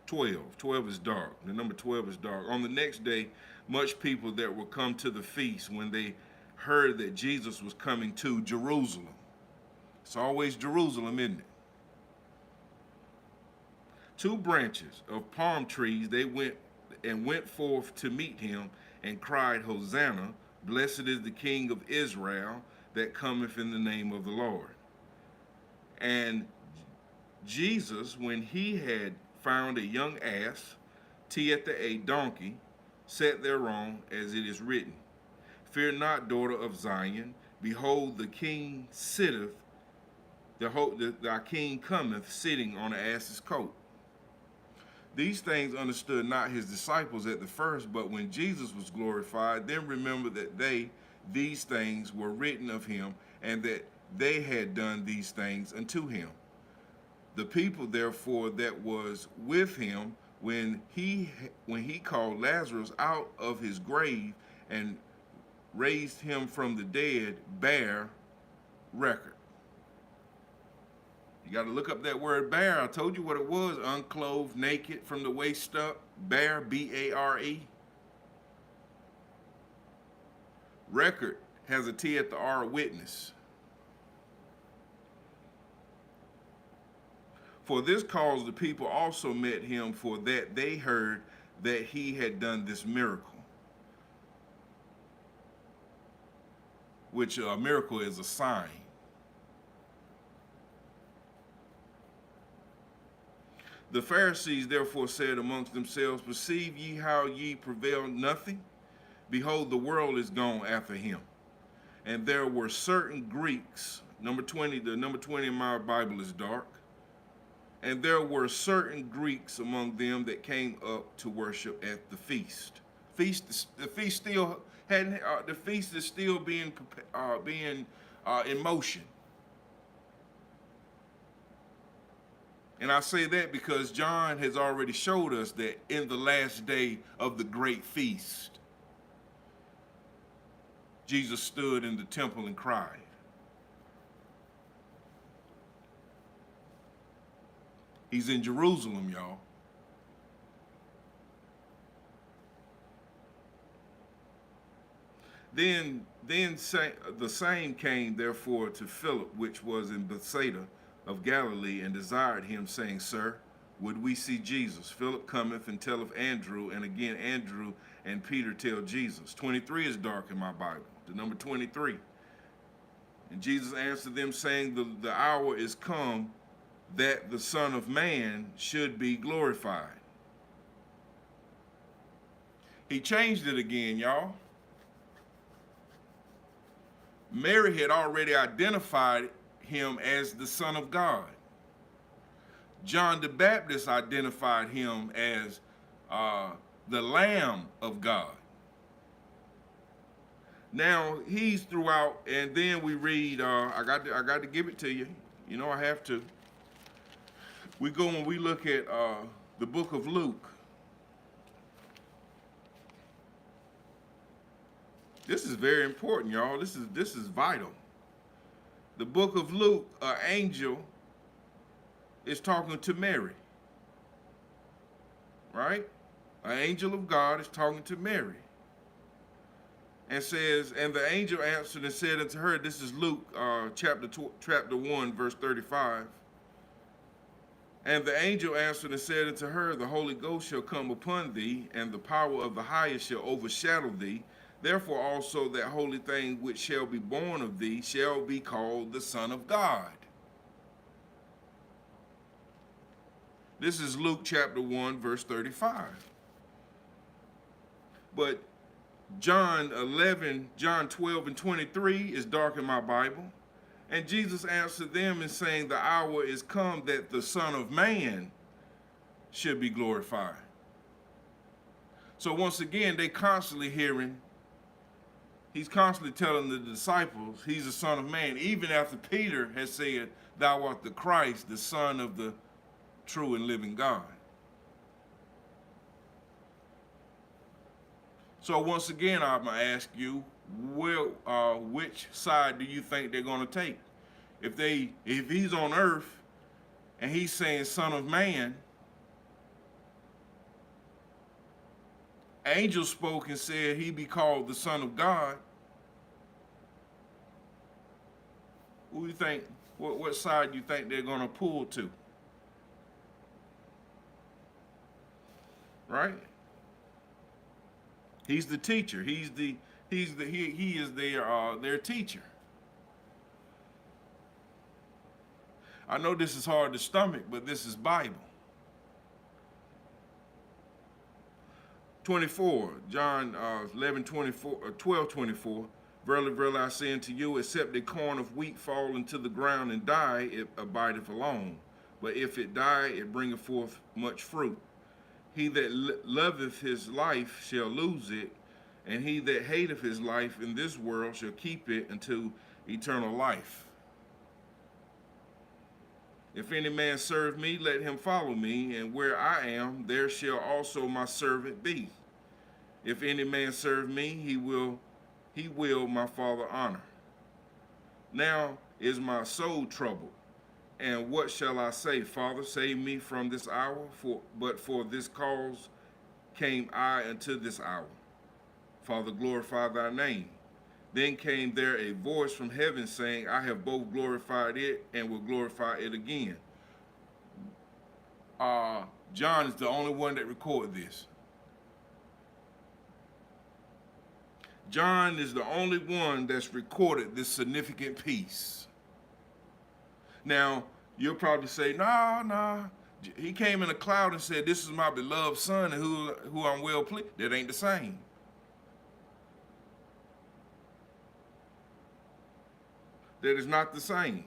12. 12 is dark. The number 12 is dark. On the next day, much people that were come to the feast when they heard that Jesus was coming to Jerusalem. It's always Jerusalem, isn't it? 2 branches of palm trees they went forth to meet him and cried, "Hosanna, blessed is the King of Israel that cometh in the name of the Lord." And Jesus, when he had found a young ass, teeth a donkey, sat thereon, as it is written, "Fear not, daughter of Zion, behold, the King sitteth, thy King cometh, sitting on an ass's coat." These things understood not his disciples at the first, but when Jesus was glorified, then remembered that these things were written of him, and that they had done these things unto him. The people, therefore, that was with him when he called Lazarus out of his grave and raised him from the dead, bear record. You got to look up that word bear. I told you what it was. Unclothed, naked, from the waist up. Bear, B-A-R-E. Record has a T at the R, witness. For this cause the people also met him, for that they heard that he had done this miracle. Which a miracle is a sign. The Pharisees therefore said amongst themselves, "Perceive ye how ye prevail nothing? behold, the world is gone after him. And there were certain Greeks, number 20, the number 20 in my Bible is dark. And there were certain Greeks among them that came up to worship at the feast. The feast still hadn't. The feast is still being in motion. And I say that because John has already showed us that in the last day of the great feast, Jesus stood in the temple and cried. He's in Jerusalem, y'all. Then the same came therefore to Philip, which was in Bethsaida of Galilee, and desired him, saying, Sir, would we see Jesus? Philip cometh and telleth Andrew, and again Andrew and Peter tell Jesus. 23 is dark in my Bible, the number 23. And Jesus answered them, saying, the hour is come that the Son of Man should be glorified. He changed it again, y'all. Mary had already identified him as the Son of God. John the Baptist identified him as the Lamb of God. Now he's throughout, and then we read. I got to give it to you. You know I have to. We go when we look at the book of Luke. This is very important, y'all. This is vital. The book of Luke, an angel is talking to Mary. Right? An angel of God is talking to Mary. And says, and the angel answered and said unto her, this is Luke chapter 1, verse 35. And the angel answered and said unto her, the Holy Ghost shall come upon thee, and the power of the highest shall overshadow thee. Therefore also that holy thing which shall be born of thee shall be called the Son of God. This is Luke chapter 1, verse 35. But John 12 and 23 is dark in my Bible. And Jesus answered them in saying, the hour is come that the Son of Man should be glorified. So once again, they constantly hearing, he's constantly telling the disciples, he's the Son of Man, even after Peter has said, thou art the Christ, the Son of the true and living God. So once again, I'm going to ask you, which side do you think they're going to take? If he's on earth and he's saying Son of Man, angels spoke and said he be called the Son of God. Who do you think? What side do you think they're going to pull to? Right? He's the teacher. He is their teacher. I know this is hard to stomach, but this is Bible. 24, John 12:24. Verily, verily, I say unto you, except a corn of wheat fall into the ground and die, it abideth alone. But if it die, it bringeth forth much fruit. He that loveth his life shall lose it, and he that hateth his life in this world shall keep it unto eternal life. If any man serve me, let him follow me, and where I am, there shall also my servant be. If any man serve me, he will my Father honor. Now is my soul troubled. And what shall I say? Father, save me from this hour, but for this cause came I unto this hour. Father, glorify thy name. Then came there a voice from heaven saying, I have both glorified it and will glorify it again. John is the only one that recorded this. John is the only one that's recorded this significant piece. Now, you'll probably say, nah. He came in a cloud and said, this is my beloved son and who I'm well pleased. That ain't the same. that is not the same.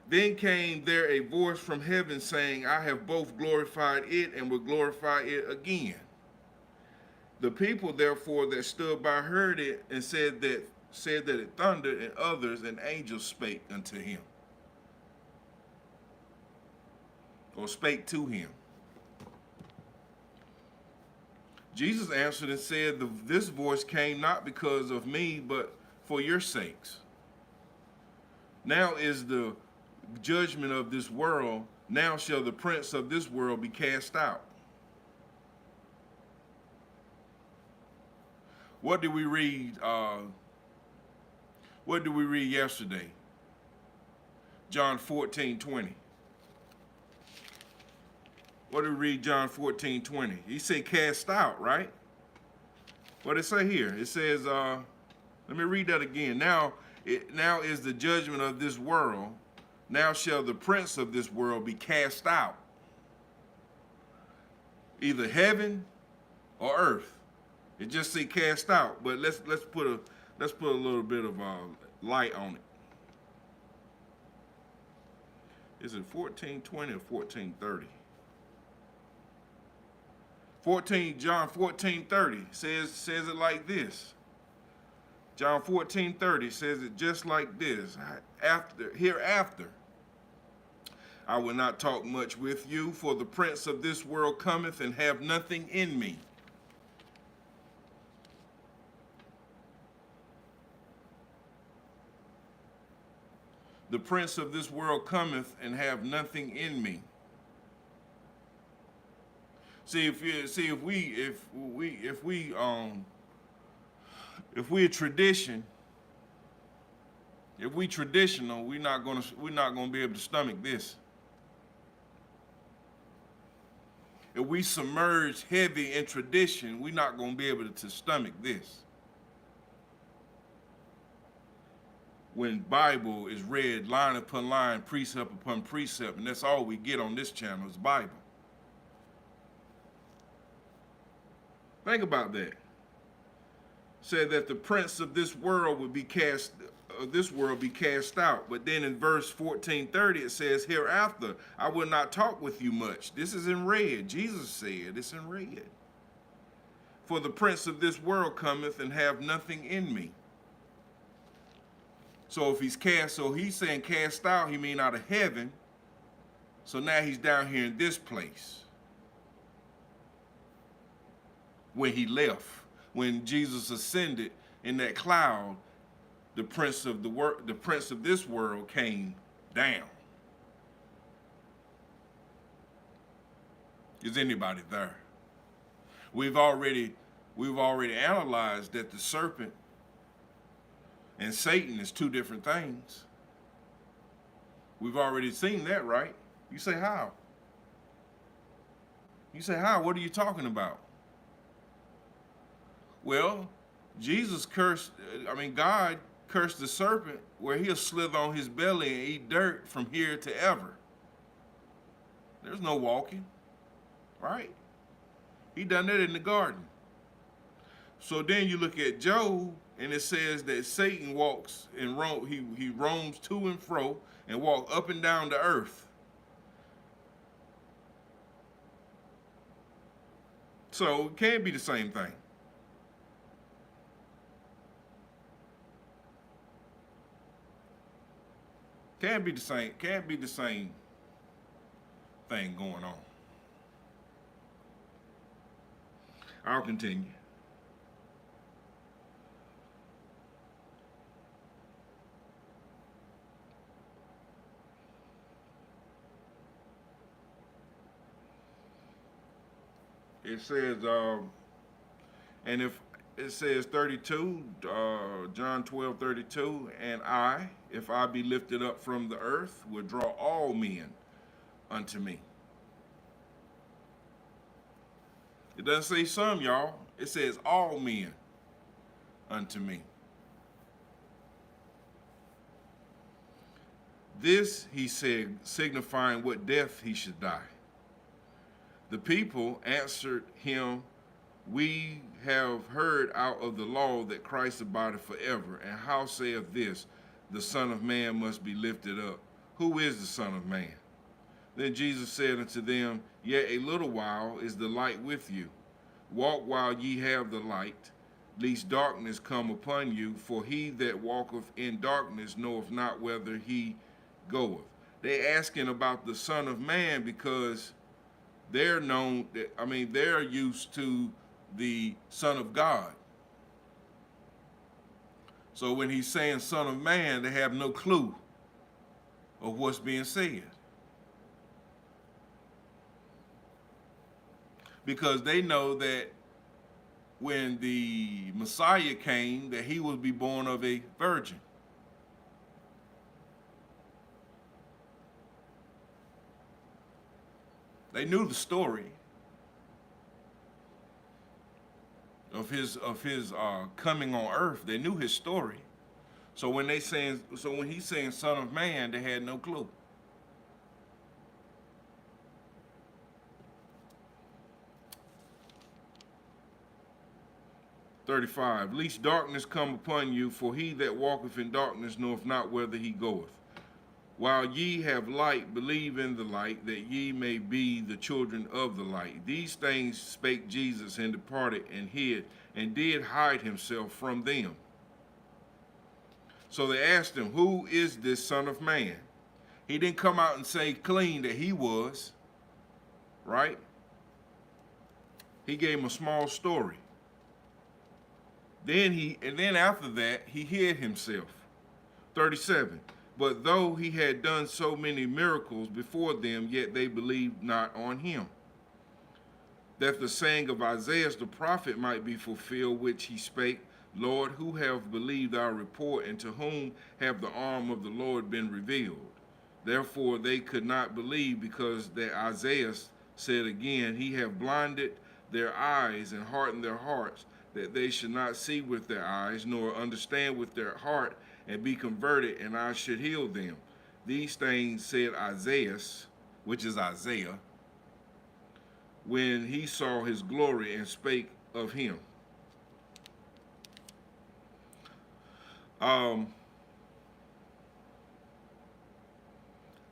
Then came there a voice from heaven saying, I have both glorified it and will glorify it again. The people therefore that stood by heard it and said that it thundered, and others and angels spake unto him, or spake to him. Jesus answered and said, This voice came not because of me, but for your sakes. Now is the judgment of this world. Now shall the prince of this world be cast out. What did we read? What did we read yesterday? John 14:20. What did we read? John 14:20. He said cast out, right? What did it say here? It says, let me read that again. Now is the judgment of this world. Now shall the prince of this world be cast out. Either heaven or earth. It just say cast out, but let's put a little bit of light on it. Is it 14:20 or 14:30? John 14:30 says it like this. John 14:30 says it just like this. Hereafter, I will not talk much with you, for the prince of this world cometh and have nothing in me. The prince of this world cometh and have nothing in me. See, if we traditional, we're not gonna be able to stomach this. If we submerge heavy in tradition, we're not gonna be able to stomach this. When Bible is read line upon line, precept upon precept, and that's all we get on this channel is Bible. Think about that. Said that the prince of this world would be cast out. But then in verse 14:30 it says, hereafter I will not talk with you much. This is in red. Jesus said it's in red. For the prince of this world cometh and have nothing in me. So if he's saying cast out, he mean out of heaven. So now he's down here in this place. When he left, when Jesus ascended in that cloud, the prince of this world came down. Is anybody there? We've already analyzed that the serpent and Satan is two different things. We've already seen that, right? You say how? You say how? What are you talking about? Well, God cursed the serpent where he'll slither on his belly and eat dirt from here to ever. There's no walking, right? He done that in the garden. So then you look at Job, and it says that Satan walks and he roams to and fro and walks up and down the earth. So it can't be the same thing. Can't be the same thing going on. I'll continue. It says, and if it says 32, John 12:32, and I, if I be lifted up from the earth, will draw all men unto me. It doesn't say some, y'all. It says all men unto me. This he said, signifying what death he should die. The people answered him, we have heard out of the law that Christ abideth forever. And how saith this, the Son of Man must be lifted up. Who is the Son of Man? Then Jesus said unto them, Yet a little while is the light with you. Walk while ye have the light, lest darkness come upon you. For he that walketh in darkness knoweth not whither he goeth. They asking about the Son of Man because they're they're used to the Son of God. So when he's saying Son of Man, they have no clue of what's being said. Because they know that when the Messiah came, that he would be born of a virgin. They knew the story of his coming on earth. They knew his story. So when he's saying Son of Man, they had no clue. "35, lest darkness come upon you, for he that walketh in darkness knoweth not whither he goeth. While ye have light, believe in the light, that ye may be the children of the light. These things spake Jesus, and departed, and hid, and did hide himself from them. So they asked him, Who is this Son of Man? He didn't come out and say clean that he was, right? He gave him a small story. Then after that, he hid himself. 37, but though he had done so many miracles before them, yet they believed not on him. That the saying of Isaiah the prophet might be fulfilled, which he spake, Lord, who have believed our report, and to whom have the arm of the Lord been revealed? Therefore they could not believe, because that Isaiah said again, He have blinded their eyes and hardened their hearts, that they should not see with their eyes, nor understand with their heart, and be converted, and I should heal them. These things said Isaiah, which is Isaiah, when he saw his glory and spake of him."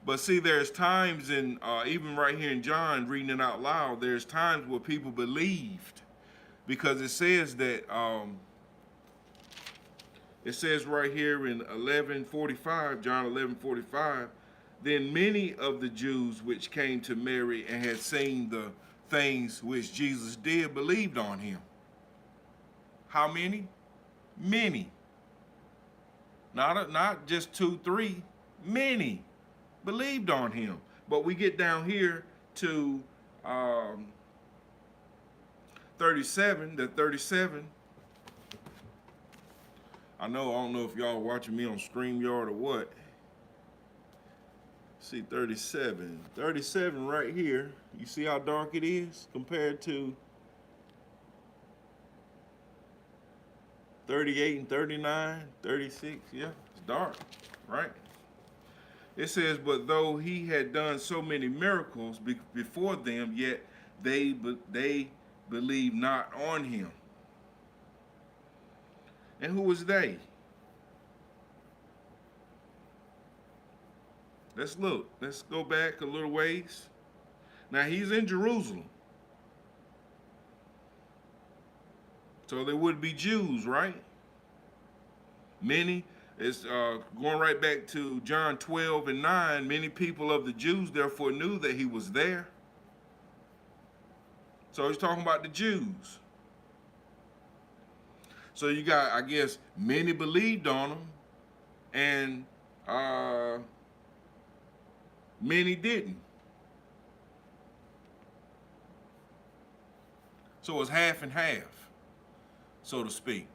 But see, there's times even right here in John, reading it out loud, there's times where people believed. Because it says that, it says right here in 11:45, John 11:45, then many of the Jews which came to Mary and had seen the things which Jesus did believed on him. How many? Many. Not just 2, 3, many believed on him. But we get down here to 37, the 37. I don't know if y'all watching me on StreamYard or what. See 37. 37 right here. You see how dark it is compared to 38 and 39, 36. Yeah, it's dark, right? It says, but though he had done so many miracles before them, yet they believed not on him. And who was they? Let's look. Let's go back a little ways. Now he's in Jerusalem. So there would be Jews, right? Many. It's going right back to John 12:9. Many people of the Jews therefore knew that he was there. So he's talking about the Jews. So you got, I guess, many believed on him, and many didn't. So it's half and half, so to speak,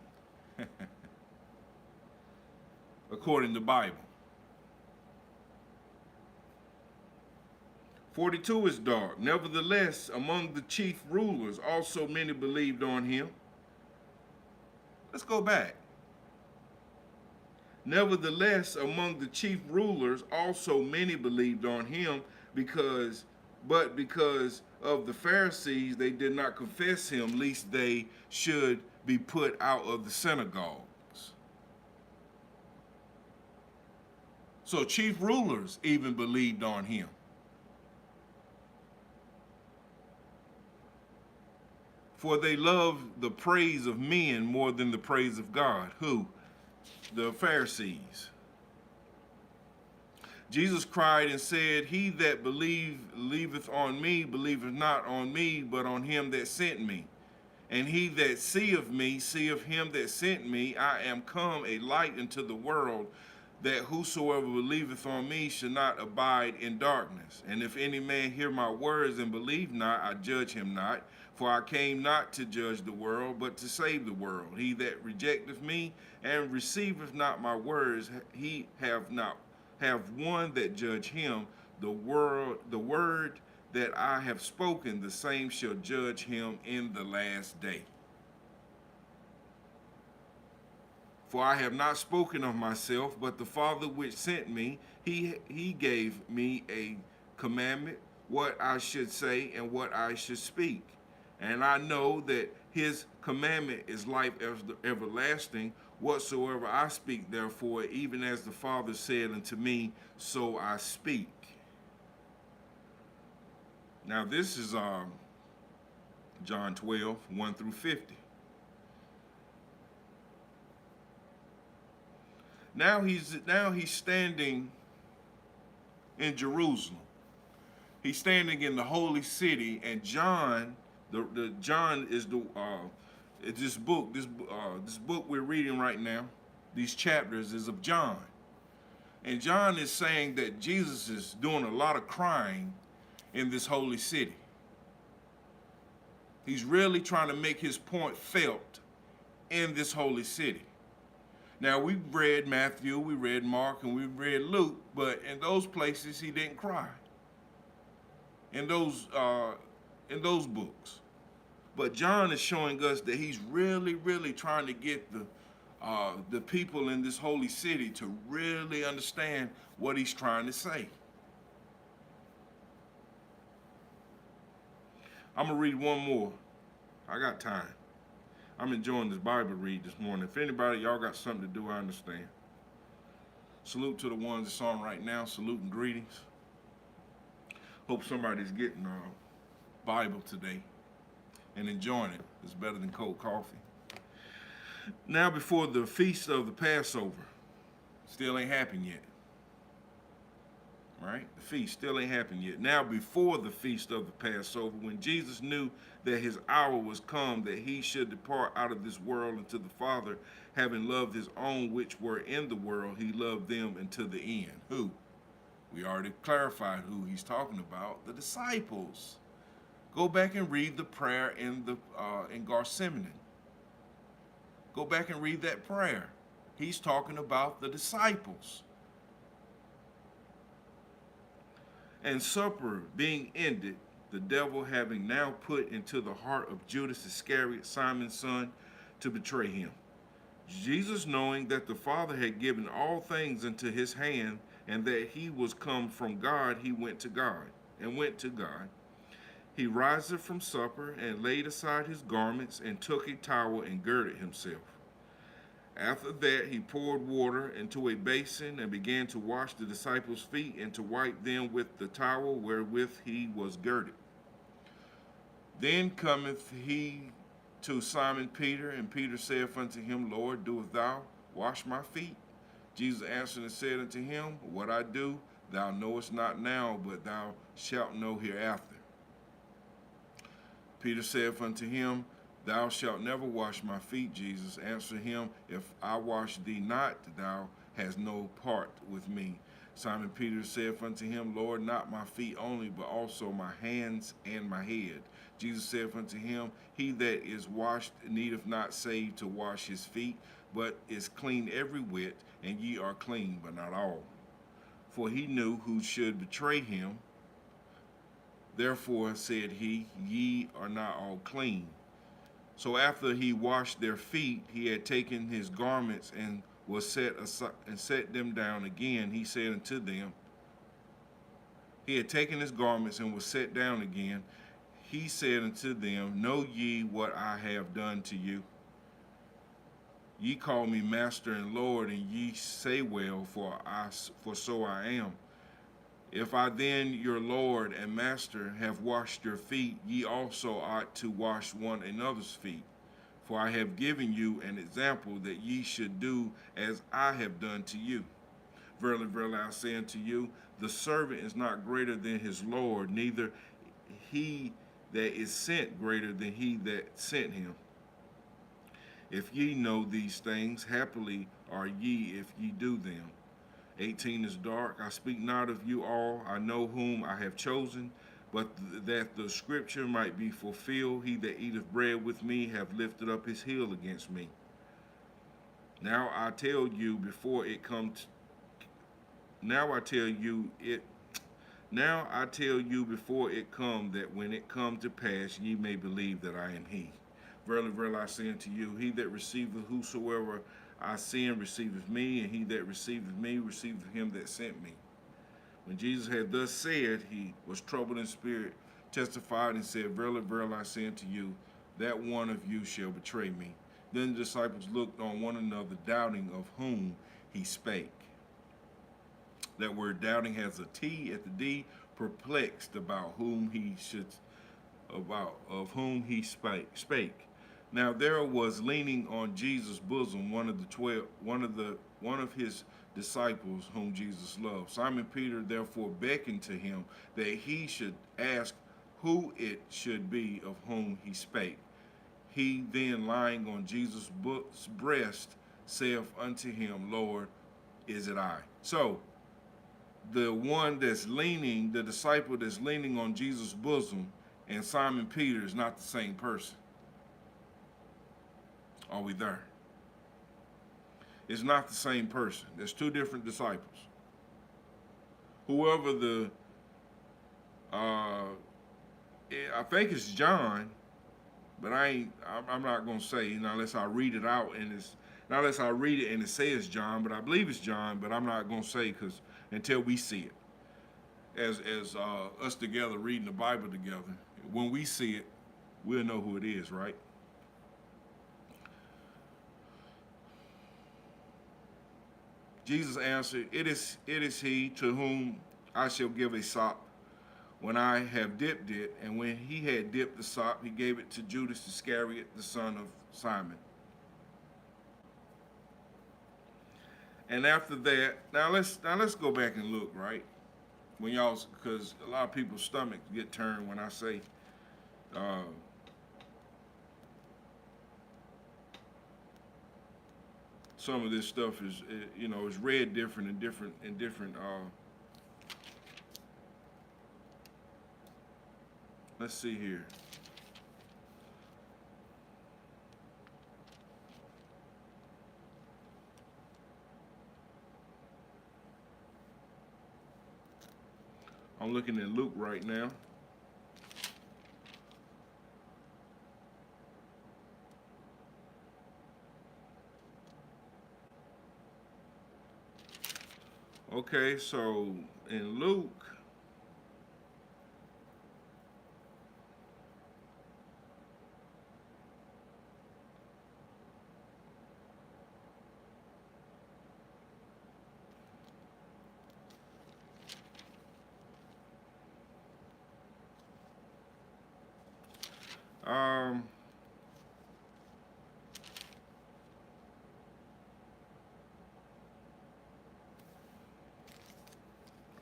according to the Bible. 42 is dark. Nevertheless, among the chief rulers also many believed on him. Let's go back. Nevertheless, among the chief rulers also many believed on him, because of the Pharisees they did not confess him, lest they should be put out of the synagogues. So chief rulers even believed on him. For they loved the praise of men more than the praise of God. Who? The Pharisees. Jesus cried and said, He that believeth on me, believeth not on me, but on him that sent me. And he that seeth me, seeth him that sent me. I am come a light into the world, that whosoever believeth on me should not abide in darkness. And if any man hear my words and believe not, I judge him not. For I came not to judge the world, but to save the world. He that rejecteth me and receiveth not my words, he have one that judge him. The word that I have spoken, the same shall judge him in the last day. For I have not spoken of myself, but the Father which sent me, he gave me a commandment, what I should say and what I should speak. And I know that his commandment is life everlasting. Whatsoever I speak, therefore, even as the Father said unto me, so I speak. Now this is John 12, 1 through 50. Now he's standing in Jerusalem. He's standing in the holy city, and John, John is this book we're reading right now. These chapters is of John, and John is saying that Jesus is doing a lot of crying in this holy city. He's really trying to make his point felt in this holy city. Now, we've read Matthew, we read Mark, and we read Luke, but in those places he didn't cry. In those books. But John is showing us that he's really, really trying to get the people in this holy city to really understand what he's trying to say. I'm going to read one more. I got time. I'm enjoying this Bible read this morning. If anybody, y'all got something to do, I understand. Salute to the ones that's on right now. Salute and greetings. Hope somebody's getting a Bible today and enjoying it. It's better than cold coffee. Now before the feast of the Passover, still ain't happened yet. Right? The feast still ain't happened yet. Now before the feast of the Passover, when Jesus knew that his hour was come, that he should depart out of this world unto the Father, having loved his own which were in the world, he loved them unto the end. Who? We already clarified who he's talking about, the disciples. Go back and read the prayer in Gethsemane. Go back and read that prayer. He's talking about the disciples. And supper being ended, the devil having now put into the heart of Judas Iscariot, Simon's son, to betray him. Jesus, knowing that the Father had given all things into his hand, and that he was come from God, he went to God. He riseth from supper, and laid aside his garments, and took a towel, and girded himself. After that, he poured water into a basin, and began to wash the disciples' feet, and to wipe them with the towel wherewith he was girded. Then cometh he to Simon Peter, and Peter saith unto him, Lord, doest thou wash my feet? Jesus answered and said unto him, What I do, thou knowest not now, but thou shalt know hereafter. Peter saith unto him, Thou shalt never wash my feet. Jesus answered him, If I wash thee not, thou hast no part with me. Simon Peter saith unto him, Lord, not my feet only, but also my hands and my head. Jesus saith unto him, He that is washed needeth not save to wash his feet, but is clean every whit, and ye are clean, but not all. For he knew who should betray him. Therefore said he, Ye are not all clean. So after he washed their feet, he had taken his garments and was set aside, and set them down again. He said unto them, He had taken his garments and was set down again. He said unto them, Know ye what I have done to you? Ye call me Master and Lord, and ye say well, for so I am. If I then, your Lord and Master, have washed your feet, ye also ought to wash one another's feet. For I have given you an example that ye should do as I have done to you. Verily, verily, I say unto you, the servant is not greater than his Lord, neither he that is sent greater than he that sent him. If ye know these things, happily are ye if ye do them. 18 is dark. I speak not of you all. I know whom I have chosen, but that the scripture might be fulfilled, he that eateth bread with me hath lifted up his heel against me. Now I tell you before it come to, now I tell you it now I tell you before it come, that when it come to pass ye may believe that I am he. Verily, verily, I say unto you, he that receiveth whosoever I send receiveth me, and he that receiveth me receiveth him that sent me. When Jesus had thus said, he was troubled in spirit, testified, and said, Verily, verily, I say unto you, that one of you shall betray me. Then the disciples looked on one another, doubting of whom he spake. That word doubting has a T at the D, perplexed about whom he should, of whom he spake. Now there was leaning on Jesus' bosom one of the 12, one of his disciples whom Jesus loved. Simon Peter therefore beckoned to him that he should ask who it should be of whom he spake. He then, lying on Jesus' breast, saith unto him, Lord, is it I? So the one that's leaning, the disciple that's leaning on Jesus' bosom, and Simon Peter is not the same person. Are we there? It's not the same person. There's two different disciples. Whoever I think it's John, but I'm not gonna say, unless I read it out and unless I read it and it says John, but I believe it's John, but I'm not gonna say because until we see it. As us together reading the Bible together, when we see it, we'll know who it is, right? Jesus answered, It is he to whom I shall give a sop when I have dipped it. And when he had dipped the sop, he gave it to Judas Iscariot, the son of Simon. And after that, now let's go back and look, right? When y'all, because a lot of people's stomachs get turned when I say some of this stuff is, is read different in different. Let's see here. I'm looking at Luke right now. Okay, so in Luke,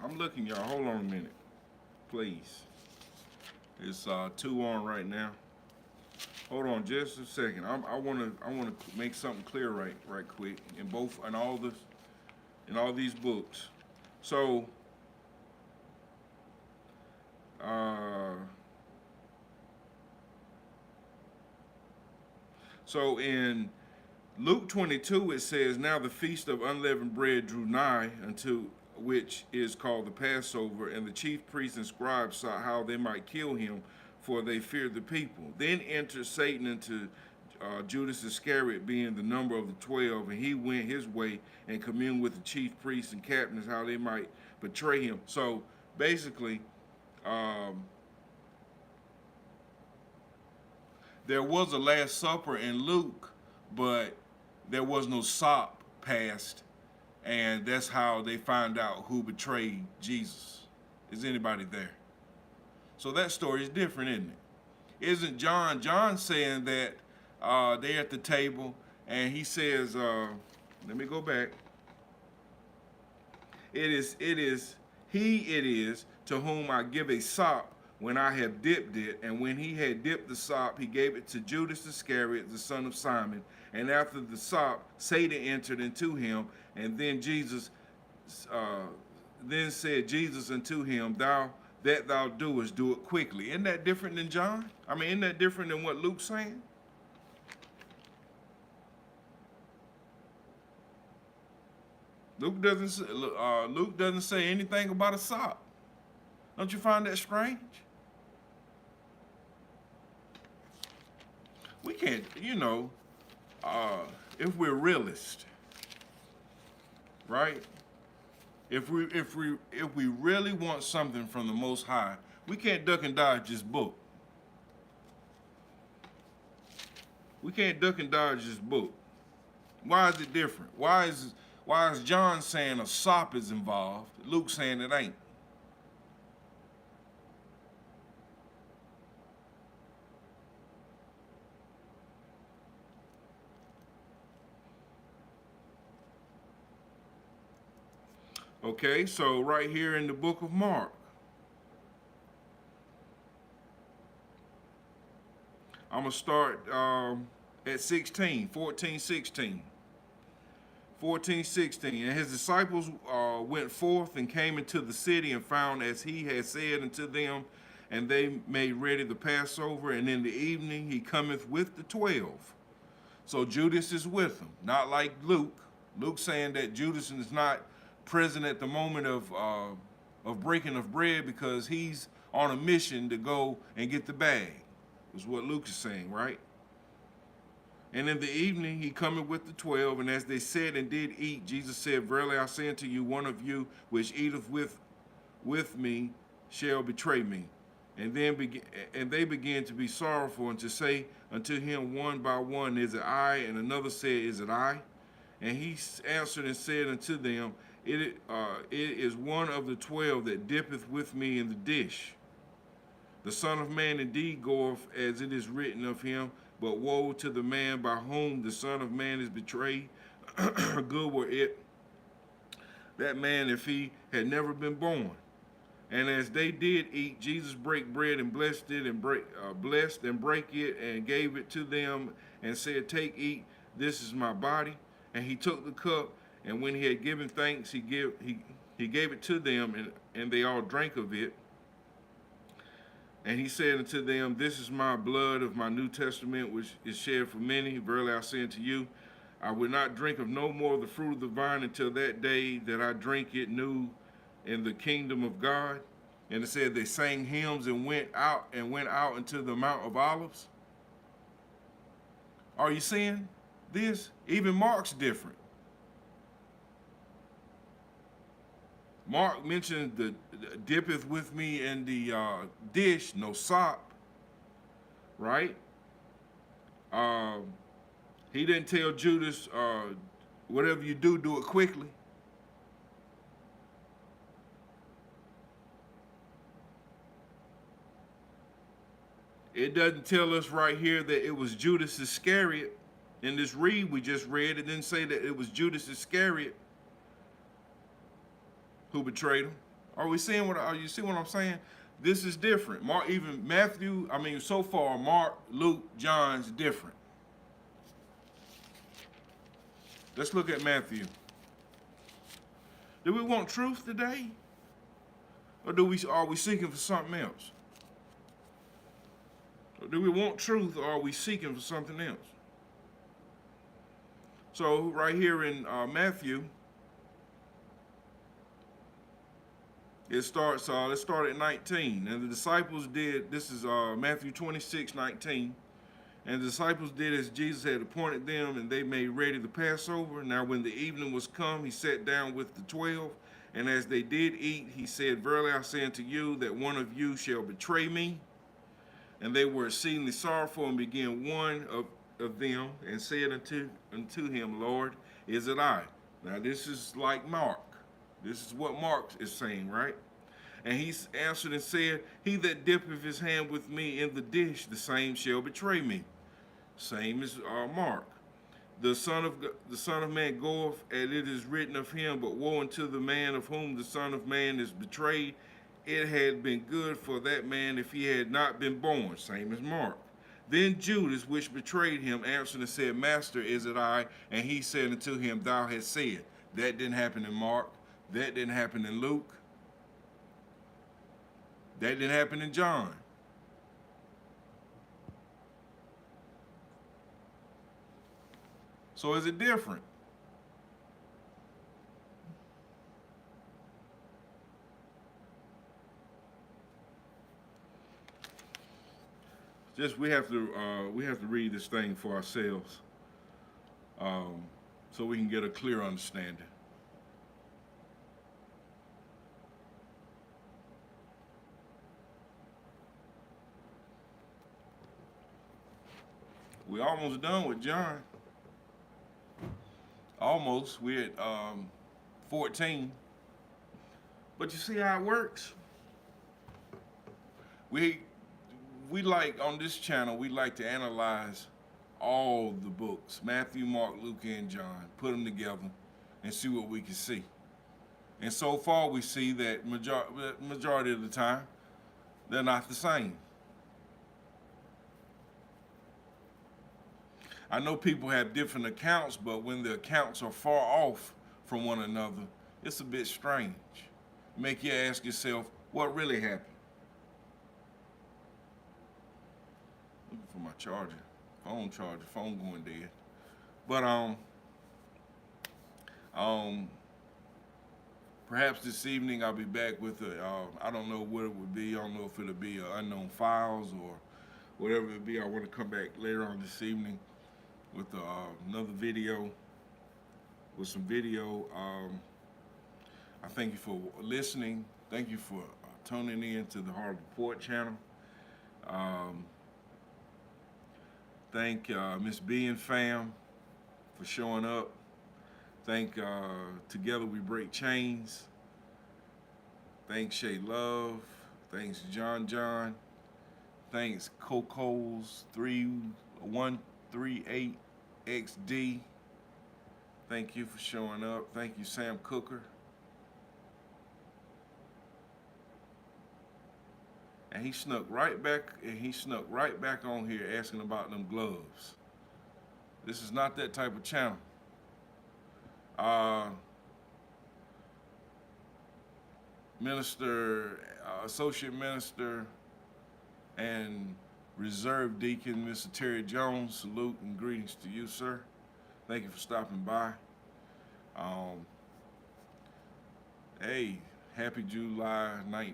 I'm looking, y'all. Hold on a minute, please. It's 2 on right now. Hold on just a second. I want to make something clear right quick in all these books. So so in Luke 22 it says, Now the feast of unleavened bread drew nigh, unto which is called the Passover, and the chief priests and scribes sought how they might kill him, for they feared the people. Then entered Satan into Judas Iscariot, being the number of the 12, and he went his way and communed with the chief priests and captains how they might betray him. So basically, there was a Last Supper in Luke, but there was no sop passed, and that's how they find out who betrayed Jesus. Is anybody there? So that story is different, isn't it? Isn't John saying that they're at the table, and he says, let me go back. It is to whom I give a sop when I have dipped it. And when he had dipped the sop, he gave it to Judas Iscariot, the son of Simon. And after the sop, Satan entered into him. And then said Jesus unto him, thou doest, do it quickly. Isn't that different than John? I mean, isn't that different than what Luke's saying? Luke doesn't say anything about a sop. Don't you find that strange? We can't, if we're realists, right? If we really want something from the Most High, we can't duck and dodge this book. We can't duck and dodge this book. Why is it different? Why is John saying a sop is involved? Luke saying it ain't. Okay, so right here in the book of Mark, I'm going to start at 16, 14, 16. 14, 16. And his disciples went forth and came into the city and found as he had said unto them, and they made ready the Passover. And in the evening he cometh with the 12. So Judas is with them, not like Luke. Luke saying that Judas is not present at the moment of breaking of bread because he's on a mission to go and get the bag, is what Luke is saying, right? And in the evening he cometh with the 12, and as they sat and did eat, Jesus said, verily I say unto you, one of you which eateth with me shall betray me. And they began to be sorrowful, and to say unto him one by one, is it I? And another said, is it I? And he answered and said unto them, it is one of the 12 that dippeth with me in the dish. The Son of Man indeed goeth as it is written of him, but woe to the man by whom the Son of Man is betrayed. Good were it that man if he had never been born. And as they did eat, Jesus brake bread and blessed it, and blessed and brake it, and gave it to them, and said, take, eat, this is my body. And he took the cup, and when he had given thanks, he gave it to them, and they all drank of it. And he said unto them, this is my blood of my New Testament, which is shed for many. Verily I say unto you, I will not drink of no more of the fruit of the vine until that day that I drink it new in the kingdom of God. And it said they sang hymns and went out into the Mount of Olives. Are you seeing this? Even Mark's different. Mark mentioned the dippeth with me in the dish, no sop, right? He didn't tell Judas, whatever you do, do it quickly. It doesn't tell us right here that it was Judas Iscariot. In this read we just read, it didn't say that it was Judas Iscariot who betrayed him. Are you seeing what I'm saying? This is different. So far, Mark, Luke, John's different. Let's look at Matthew. Do we want truth today? Or are we seeking for something else? Or do we want truth, or are we seeking for something else? So right here in Matthew, let's start at 19. And the disciples did, this is Matthew 26, 19. And the disciples did as Jesus had appointed them, and they made ready the Passover. Now when the evening was come, he sat down with the 12. And as they did eat, he said, verily I say unto you, that one of you shall betray me. And they were exceedingly sorrowful, and began one of them and said unto him, Lord, is it I? Now this is like Mark. This is what Mark is saying, right? And he answered and said, He that dippeth his hand with me in the dish, the same shall betray me. Same as Mark. The Son of Man goeth, and it is written of him, but woe unto the man of whom the Son of Man is betrayed. It had been good for that man if he had not been born. Same as Mark. Then Judas, which betrayed him, answered and said, Master, is it I? And he said unto him, Thou hast said. That didn't happen in Mark. That didn't happen in Luke. That didn't happen in John. So is it different? Just we have to read this thing for ourselves, so we can get a clear understanding. We're almost done with John. Almost. We're at 14. But you see how it works? We like, on this channel, we like to analyze all the books, Matthew, Mark, Luke, and John, put them together and see what we can see. And so far we see that majority of the time, they're not the same. I know people have different accounts, but when the accounts are far off from one another, it's a bit strange. Make you ask yourself, what really happened? Looking for my charger, phone going dead. But perhaps this evening I'll be back with I don't know what it would be. I don't know if it'll be Unknown Files or whatever it be. I want to come back later on this evening with another video, with some video. I thank you for listening. Thank you for tuning in to the Hard Report channel. Thank Miss B and fam for showing up. Thank Together We Break Chains. Thanks Shay Love. Thanks John. Thanks Coco's 3138XD. Thank you for showing up. Thank you, Sam Cooker. And he snuck right back on here asking about them gloves. This is not that type of channel. Associate Minister and Reserve Deacon, Mr. Terry Jones, salute and greetings to you, sir. Thank you for stopping by. Hey, happy July 19th,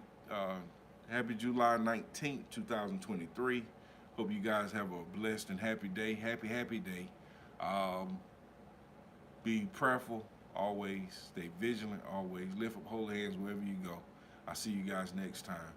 2023. Hope you guys have a blessed and happy day. Happy day. Be prayerful always. Stay vigilant always. Lift up holy hands wherever you go. I'll see you guys next time.